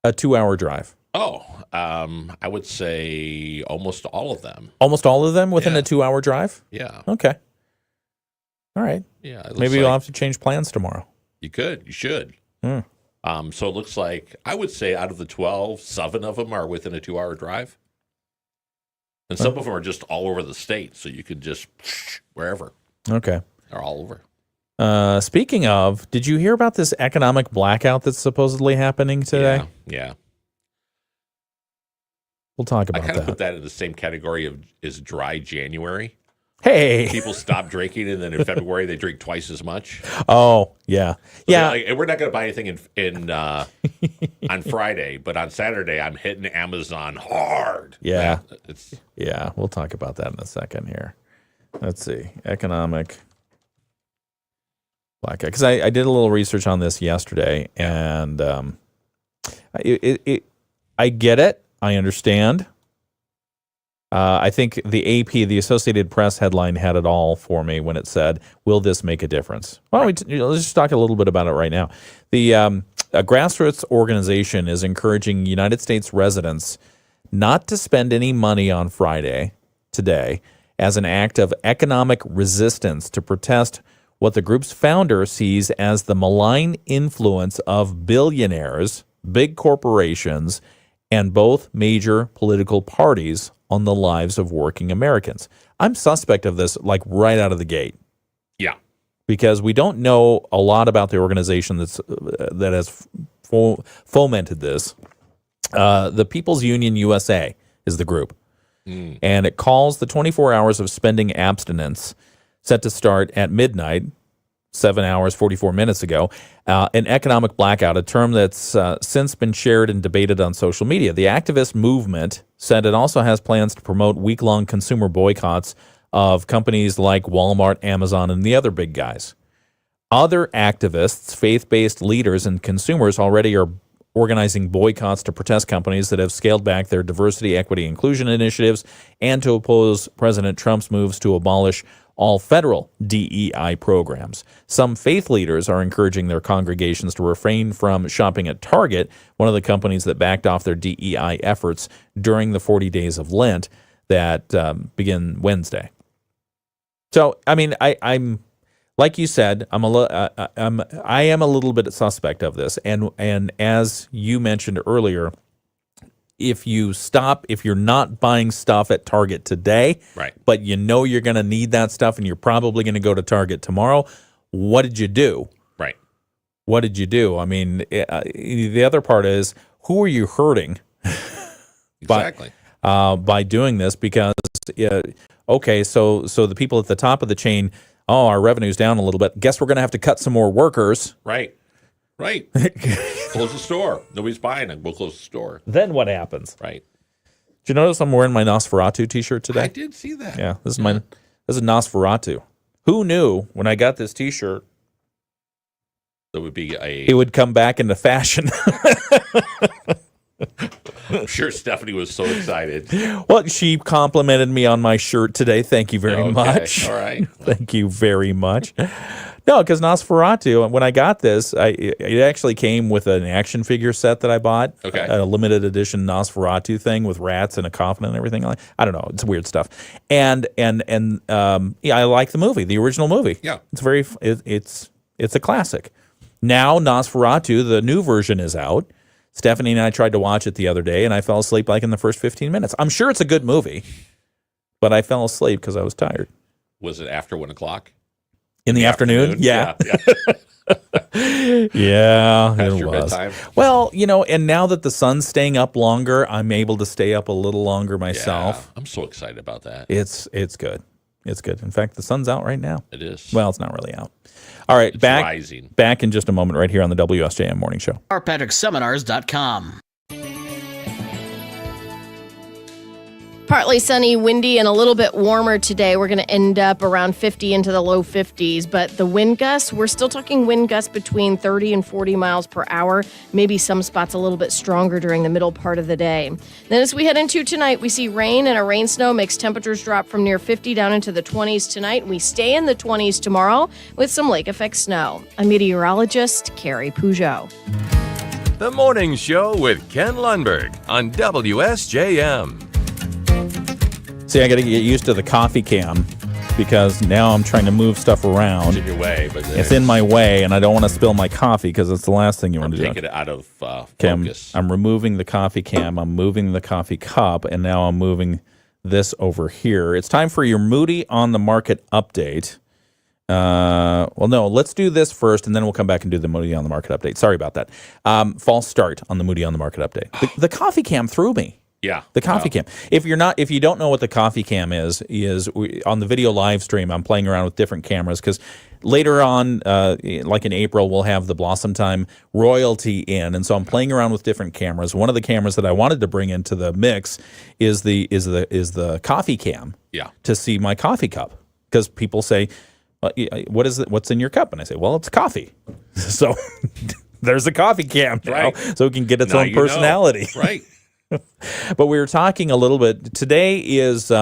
a 2-hour drive. Oh, I would say almost all of them. Almost all of them within a 2-hour drive? Yeah. Okay. All right. Yeah. Maybe you'll have to change plans tomorrow. You could. You should. Hmm. So it looks like, I would say out of the 12, 7 of them are within a 2-hour drive. And some of them are just all over the state, so you could just wherever. Okay. They're all over. Speaking of, did you hear about this economic blackout that's supposedly happening today? Yeah. We'll talk about I kind that. of put that in the same category of is dry January. Hey. People stop drinking, and then in February they drink twice as much. Oh, yeah. So yeah. and we're not going to buy anything in on Friday, but on Saturday I'm hitting Amazon hard. Yeah. Yeah, we'll talk about that in a second here. Let's see. Economic blackout. Because I did a little research on this yesterday, and I get it. I understand. I think the AP, the Associated Press headline had it all for me when it said, "Will this make a difference?" Well, let's just talk a little bit about it right now. The a grassroots organization is encouraging United States residents not to spend any money on Friday, today, as an act of economic resistance to protest what the group's founder sees as the malign influence of billionaires, big corporations, and both major political parties on the lives of working Americans. I'm suspect of this, like, right out of the gate. Yeah. Because we don't know a lot about the organization that has fomented this. The People's Union USA is the group. And it calls the 24 hours of spending abstinence set to start at midnight, 7 hours, 44 minutes ago, an economic blackout, a term that's since been shared and debated on social media. The activist movement said it also has plans to promote week-long consumer boycotts of companies like Walmart, Amazon, and the other big guys. Other activists, faith-based leaders, and consumers already are organizing boycotts to protest companies that have scaled back their diversity, equity, inclusion initiatives and to oppose President Trump's moves to abolish all federal DEI programs. Some faith leaders are encouraging their congregations to refrain from shopping at Target, one of the companies that backed off their DEI efforts during the 40 days of Lent that begin Wednesday. So, I mean, I'm like you said, I am a little bit suspect of this, and as you mentioned earlier, if you're not buying stuff at Target today, right, but you know you're going to need that stuff, and you're probably going to go to Target tomorrow, what did you do? Right. What did you do? I mean, the other part is, who are you hurting? Exactly. By doing this, because okay, so the people at the top of the chain. Oh, our revenue's down a little bit. Guess we're going to have to cut some more workers. Right. Close the store. Nobody's buying it. We'll close the store. Then what happens? Right. Did you notice I'm wearing my Nosferatu T-shirt today? I did see that. Yeah, this is Nosferatu. Who knew when I got this T-shirt That would be it would come back into fashion? I'm sure Stephanie was so excited. Well, she complimented me on my shirt today. Thank you very much. All right. Thank you very much. No, because Nosferatu, when I got this, it actually came with an action figure set that I bought. Okay. A limited edition Nosferatu thing with rats and a coffin and everything. I don't know. It's weird stuff. And I like the movie, the original movie. Yeah. It's a classic. Now Nosferatu, the new version, is out. Stephanie and I tried to watch it the other day, and I fell asleep like in the first 15 minutes. I'm sure it's a good movie, but I fell asleep because I was tired. Was it after 1 o'clock? In the afternoon? Yeah. Yeah, it your was. bedtime? Well, and now that the sun's staying up longer, I'm able to stay up a little longer myself. Yeah, I'm so excited about that. It's good. It's good. In fact, the sun's out right now. It is. Well, it's not really out. All right, It's back rising. back in just a moment right here on the WSJM Morning Show. RPatrickSeminars.com. Partly sunny, windy, and a little bit warmer today. We're going to end up around 50 into the low 50s, but the wind gusts, we're still talking wind gusts between 30 and 40 miles per hour. Maybe some spots a little bit stronger during the middle part of the day. Then as we head into tonight, we see rain and a rain snow makes temperatures drop from near 50 down into the 20s tonight. We stay in the 20s tomorrow with some lake effect snow. I'm meteorologist Carrie Peugeot. The Morning Show with Ken Lundberg on WSJM. See, I got to get used to the coffee cam because now I'm trying to move stuff around. It's in your way, but It's in my way, and I don't want to spill my coffee because it's the last thing you want to do. Take it out of Okay, focus. I'm removing the coffee cam. I'm moving the coffee cup, and now I'm moving this over here. It's time for your Moody on the Market update. Well, no, let's do this first, and then we'll come back and do the Moody on the Market update. Sorry about that. False start on the Moody on the Market update. The coffee cam threw me. Yeah. The coffee cam. If you don't know what the coffee cam is on the video live stream, I'm playing around with different cameras because later on, like in April, we'll have the Blossom Time royalty in, and so I'm playing around with different cameras. One of the cameras that I wanted to bring into the mix is the coffee cam. Yeah. To see my coffee cup because people say, "What is it? What's in your cup?" And I say, "Well, it's coffee." So there's a coffee cam now, Right. so it can get its Now own you know. personality. Right. But we were talking a little bit. Today is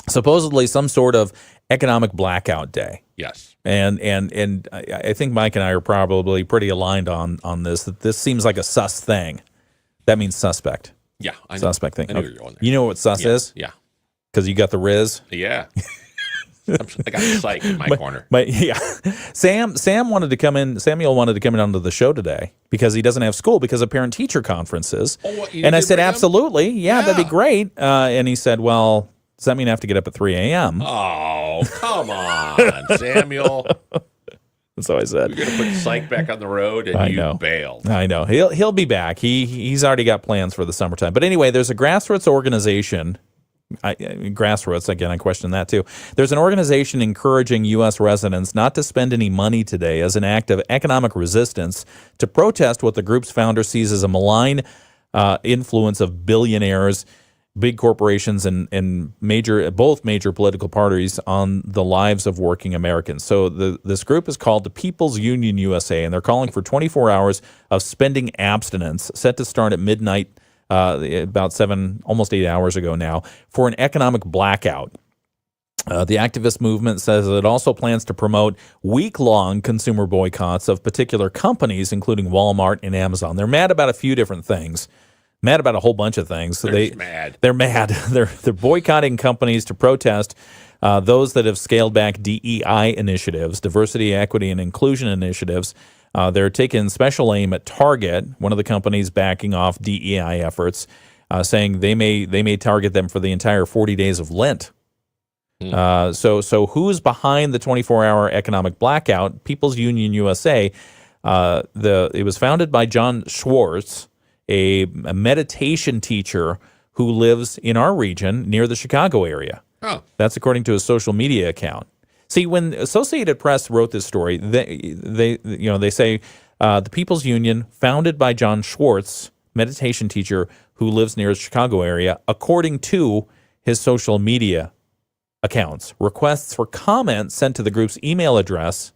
supposedly some sort of economic blackout day. Yes. And I think Mike and I are probably pretty aligned on this, that this seems like a sus thing. That means suspect. Yeah. I know. Suspect thing. I knew Okay. you were going there. You know what sus is? Yeah. Because you got the Riz? Yeah. I got psych in my corner. Yeah. Samuel wanted to come in onto the show today because he doesn't have school because of parent-teacher conferences. Oh, you and I did said, bring him? absolutely. Yeah, that'd be great. And he said, well, does that mean I have to get up at 3 a.m.? Oh, come on, Samuel. So I said, You're going to put psych back on the road and I you know. bailed. I know. He'll be back. He's already got plans for the summertime. But anyway, there's a grassroots organization. Grassroots, again, I question that too. There's an organization encouraging U.S. residents not to spend any money today as an act of economic resistance to protest what the group's founder sees as a malign influence of billionaires big corporations and both major political parties on the lives of working Americans. So this group is called the People's Union USA, and they're calling for 24 hours of spending abstinence, set to start at midnight, about almost 8 hours ago now, for an economic blackout. The activist movement says it also plans to promote week-long consumer boycotts of particular companies, including Walmart and Amazon. They're mad about a few different things. Mad about a whole bunch of things. They're mad. They're mad. They're boycotting companies to protest those that have scaled back DEI initiatives, diversity, equity, and inclusion initiatives. They're taking special aim at Target, one of the companies backing off DEI efforts, saying they may target them for the entire 40 days of Lent. So who's behind the 24-hour economic blackout? People's Union USA. It was founded by John Schwartz, a meditation teacher who lives in our region near the Chicago area. Oh. That's according to his social media account. See, when Associated Press wrote this story, they say the People's Union, founded by John Schwartz, meditation teacher who lives near the Chicago area, according to his social media accounts. Requests for comment sent to the group's email address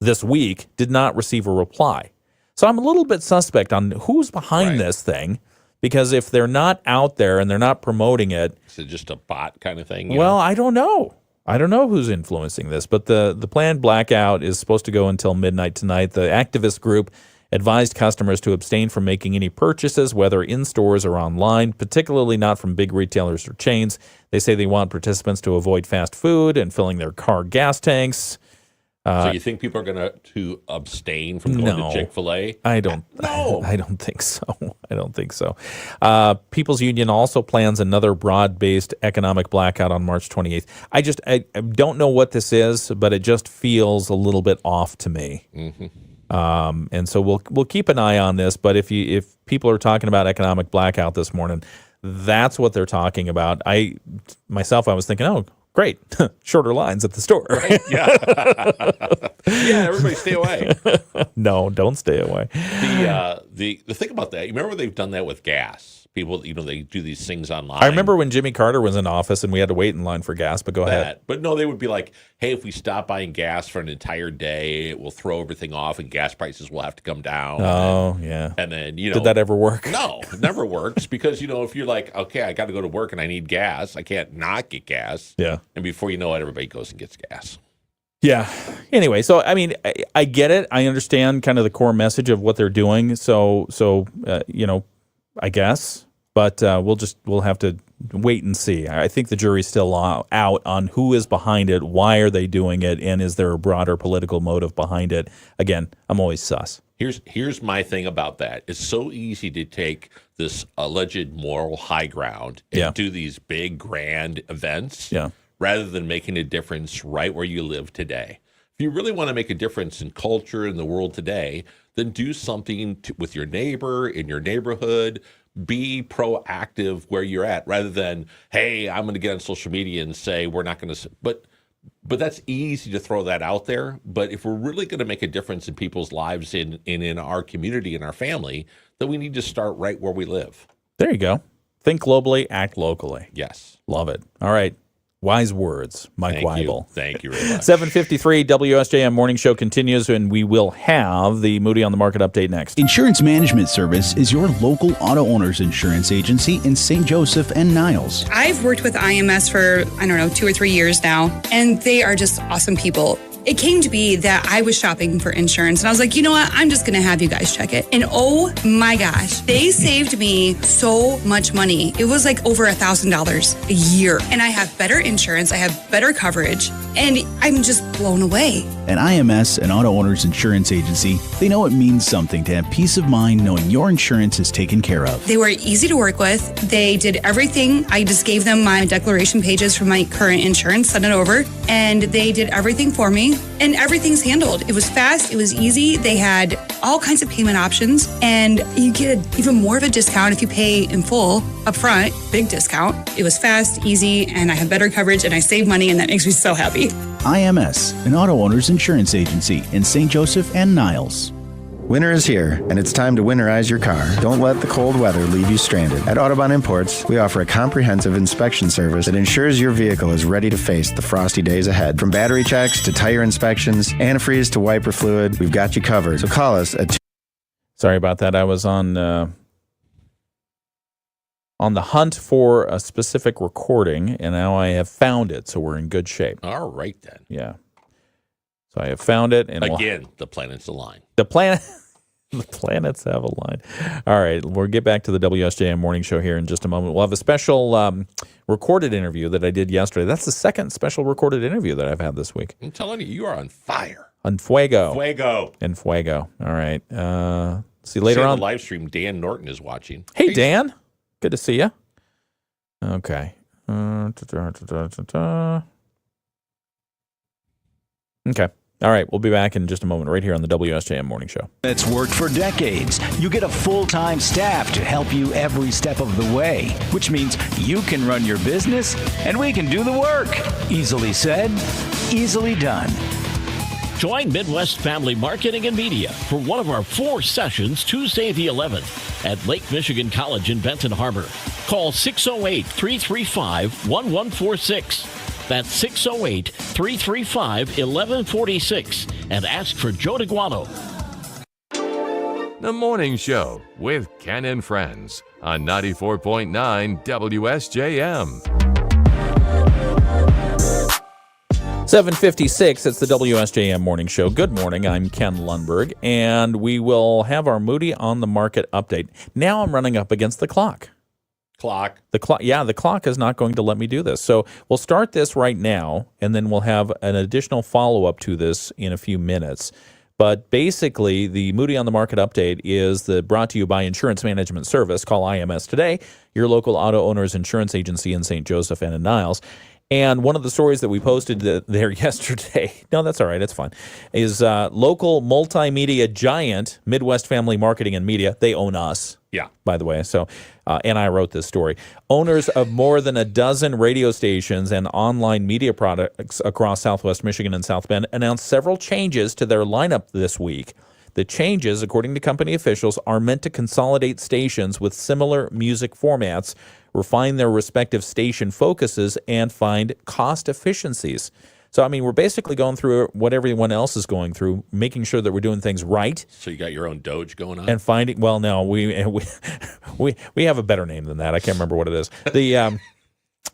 this week did not receive a reply. So I'm a little bit suspect on who's behind this thing, because if they're not out there and they're not promoting it. Is it just a bot kind of thing? Well, I don't know. I don't know who's influencing this, but the planned blackout is supposed to go until midnight tonight. The activist group advised customers to abstain from making any purchases, whether in stores or online, particularly not from big retailers or chains. They say they want participants to avoid fast food and filling their car gas tanks. So you think people are going to abstain from going to Chick-fil-A? I don't think so. I don't think so. People's Union also plans another broad-based economic blackout on March 28th. I don't know what this is, but it just feels a little bit off to me. Mm-hmm. And so we'll keep an eye on this. But if people are talking about economic blackout this morning, that's what they're talking about. I was thinking, oh, great, shorter lines at the store. Right? Yeah. Yeah, everybody stay away. No, don't stay away. The thing about that, you remember they've done that with gas. People, they do these things online. I remember when Jimmy Carter was in office and we had to wait in line for gas, but go ahead. But no, they would be like, hey, if we stop buying gas for an entire day, it will throw everything off and gas prices will have to come down. Oh, yeah. And then, Did that ever work? No, it never works because, if you're like, okay, I got to go to work and I need gas, I can't not get gas. Yeah. And before you know it, everybody goes and gets gas. Yeah. Anyway, so, I mean, I get it. I understand kind of the core message of what they're doing. So I guess. But we'll have to wait and see. I think the jury's still out on who is behind it, why are they doing it, and is there a broader political motive behind it? Again, I'm always sus. Here's my thing about that. It's so easy to take this alleged moral high ground and do these big, grand events rather than making a difference right where you live today. If you really want to make a difference in culture in the world today, then do something with your neighbor, in your neighborhood. Be proactive where you're at rather than, hey, I'm going to get on social media and say we're not going to. But that's easy to throw that out there. But if we're really going to make a difference in people's lives in our community and our family, then we need to start right where we live. There you go. Think globally, act locally. Yes. Love it. All right. Wise words, Mike Weibel. Thank you very much. 7:53 WSJM Morning Show continues, and we will have the Moody on the Market update next. Insurance Management Service is your local auto owners insurance agency in St. Joseph and Niles. I've worked with IMS for, 2 or 3 years now, and they are just awesome people. It came to be that I was shopping for insurance, and I was like, you know what? I'm just going to have you guys check it. And oh my gosh, they saved me so much money. It was like over $1,000 a year. And I have better insurance, I have better coverage, and I'm just blown away. At IMS, an auto owner's insurance agency, they know it means something to have peace of mind knowing your insurance is taken care of. They were easy to work with. They did everything. I just gave them my declaration pages for my current insurance, sent it over, and they did everything for me. And everything's handled. It was fast. It was easy. They had all kinds of payment options, and you get even more of a discount if you pay in full up front. Big discount. It was fast, easy, and I have better coverage, and I save money, and that makes me so happy. IMS, an auto owner's insurance agency in St. Joseph and Niles. Winter is here, and it's time to winterize your car. Don't let the cold weather leave you stranded. At Autobahn Imports, we offer a comprehensive inspection service that ensures your vehicle is ready to face the frosty days ahead. From battery checks to tire inspections, antifreeze to wiper fluid, we've got you covered. So call us at... Sorry about that. I was on the hunt for a specific recording, and now I have found it, so we're in good shape. All right, then. Yeah. So I have found it. And again, the planets align. The planets have aligned. All right, we'll get back to the WSJM Morning Show here in just a moment. We'll have a special recorded interview that I did yesterday. That's the second special recorded interview that I've had this week. I'm telling you, you are on fire. On fuego. Fuego. And fuego. All right. See you later on. The live stream, Dan Norton is watching. Hey, Dan. Good to see you. Okay. Okay. All right, we'll be back in just a moment right here on the WSJM Morning Show. It's worked for decades. You get a full-time staff to help you every step of the way, which means you can run your business and we can do the work. Easily said, easily done. Join Midwest Family Marketing and Media for one of our 4 sessions Tuesday the 11th at Lake Michigan College in Benton Harbor. Call 608-335-1146. That's 608-335-1146 and ask for Joe DeGuano. The Morning Show with Ken and Friends on 94.9 WSJM. 7:56, it's the WSJM Morning Show. Good morning, I'm Ken Lundberg, and we will have our Moody on the Market update. Now I'm running up against the clock. The clock is not going to let me do this. So we'll start this right now, and then we'll have an additional follow-up to this in a few minutes. But basically, the Moody on the Market update is brought to you by Insurance Management Service. Call IMS today, your local auto owner's insurance agency in St. Joseph and in Niles. And one of the stories that we posted there yesterday, no, that's all right, it's fine, is local multimedia giant, Midwest Family Marketing and Media. They own us, by the way. So, and I wrote this story. Owners of more than a dozen radio stations and online media products across Southwest Michigan and South Bend announced several changes to their lineup this week. The changes, according to company officials, are meant to consolidate stations with similar music formats, refine their respective station focuses, and find cost efficiencies. So, I mean, we're basically going through what everyone else is going through, making sure that we're doing things right. So you got your own Doge going on? And finding, well, no, we have a better name than that. I can't remember what it is.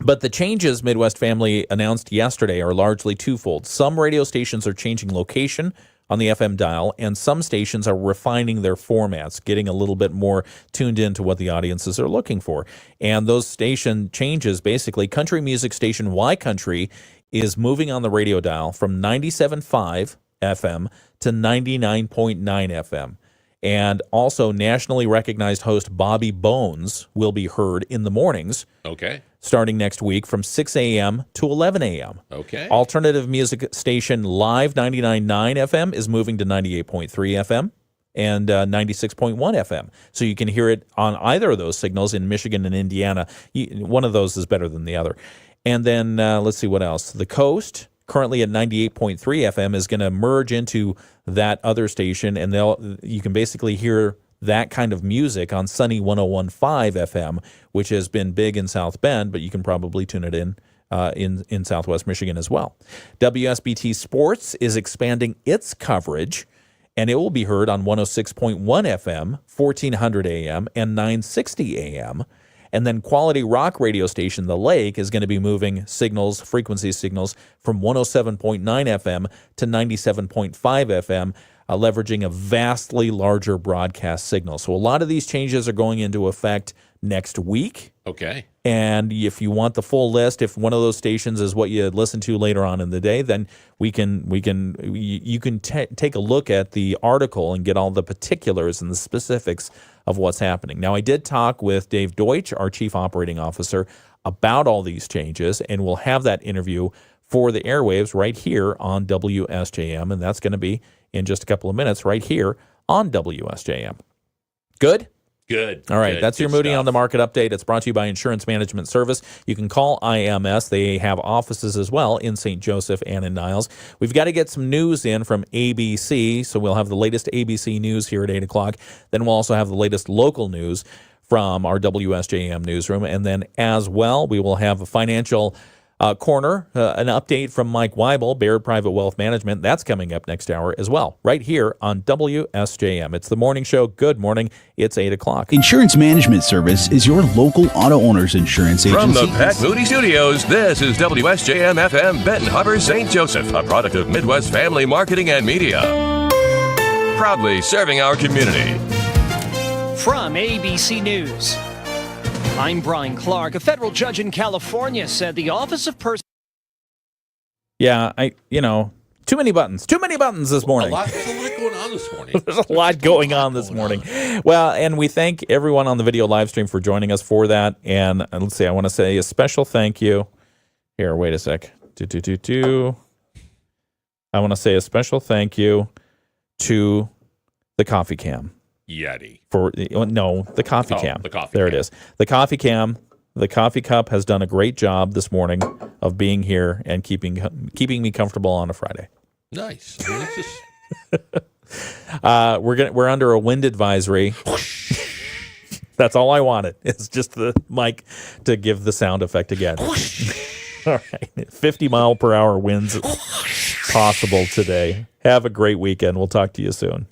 But the changes Midwest Family announced yesterday are largely twofold. Some radio stations are changing location on the FM dial, and some stations are refining their formats, getting a little bit more tuned into what the audiences are looking for. And those station changes, basically, country music station Y Country is moving on the radio dial from 97.5 FM to 99.9 FM. And also, nationally recognized host Bobby Bones will be heard in the mornings. Okay. Starting next week from 6 a.m. to 11 a.m. Okay. Alternative music station Live 99.9 FM is moving to 98.3 FM and 96.1 FM. So you can hear it on either of those signals in Michigan and Indiana. One of those is better than the other. And then let's see what else. The Coast, currently at 98.3 FM, is going to merge into that other station, and you can basically hear that kind of music on Sunny 101.5 FM, which has been big in South Bend, but you can probably tune it in Southwest Michigan as well. WSBT Sports is expanding its coverage, and it will be heard on 106.1 FM, 1400 AM, and 960 AM. And then Quality Rock radio station The Lake is going to be moving frequency signals from 107.9 FM to 97.5 FM, leveraging a vastly larger broadcast signal. So a lot of these changes are going into effect next week. Okay. And if you want the full list, if one of those stations is what you listen to later on in the day, then you can take a look at the article and get all the particulars and the specifics of what's happening. Now, I did talk with Dave Deutsch, our Chief Operating Officer, about all these changes, and we'll have that interview for the airwaves right here on WSJM, and that's going to be in just a couple of minutes right here on WSJM. Good? Good. All right, good, that's your good Moody stuff. on the Market update. It's brought to you by Insurance Management Service. You can call IMS. They have offices as well in St. Joseph and in Niles. We've got to get some news in from ABC, so we'll have the latest ABC news here at 8 o'clock. Then we'll also have the latest local news from our WSJM newsroom. And then as well, we will have a financial corner, an update from Mike Weibel, Baird Private Wealth Management. That's coming up next hour as well, right here on WSJM. It's the morning show. Good morning. It's 8 o'clock. Insurance Management Service is your local auto owner's insurance agency. From the Pat Moody Studios, this is WSJM FM Benton Harbor, St. Joseph, a product of Midwest Family Marketing and Media. Proudly serving our community. From ABC News, I'm Brian Clark. A federal judge in California said the Office of Person. Yeah, too many buttons. Too many buttons this morning. There's a lot going on this morning. There's a lot going on this morning. Well, and we thank everyone on the video live stream for joining us for that. And let's see, I want to say a special thank you. Here, wait a sec. I want to say a special thank you to the Coffee Cam. Yeti. The Coffee Cam. The Coffee There Cam. it is. The Coffee Cam. The Coffee Cup has done a great job this morning of being here and keeping me comfortable on a Friday. Nice. I mean, it's just... We're under a wind advisory. That's all I wanted. It's just the mic to give the sound effect again. All right. 50 mile per hour winds possible today. Have a great weekend. We'll talk to you soon.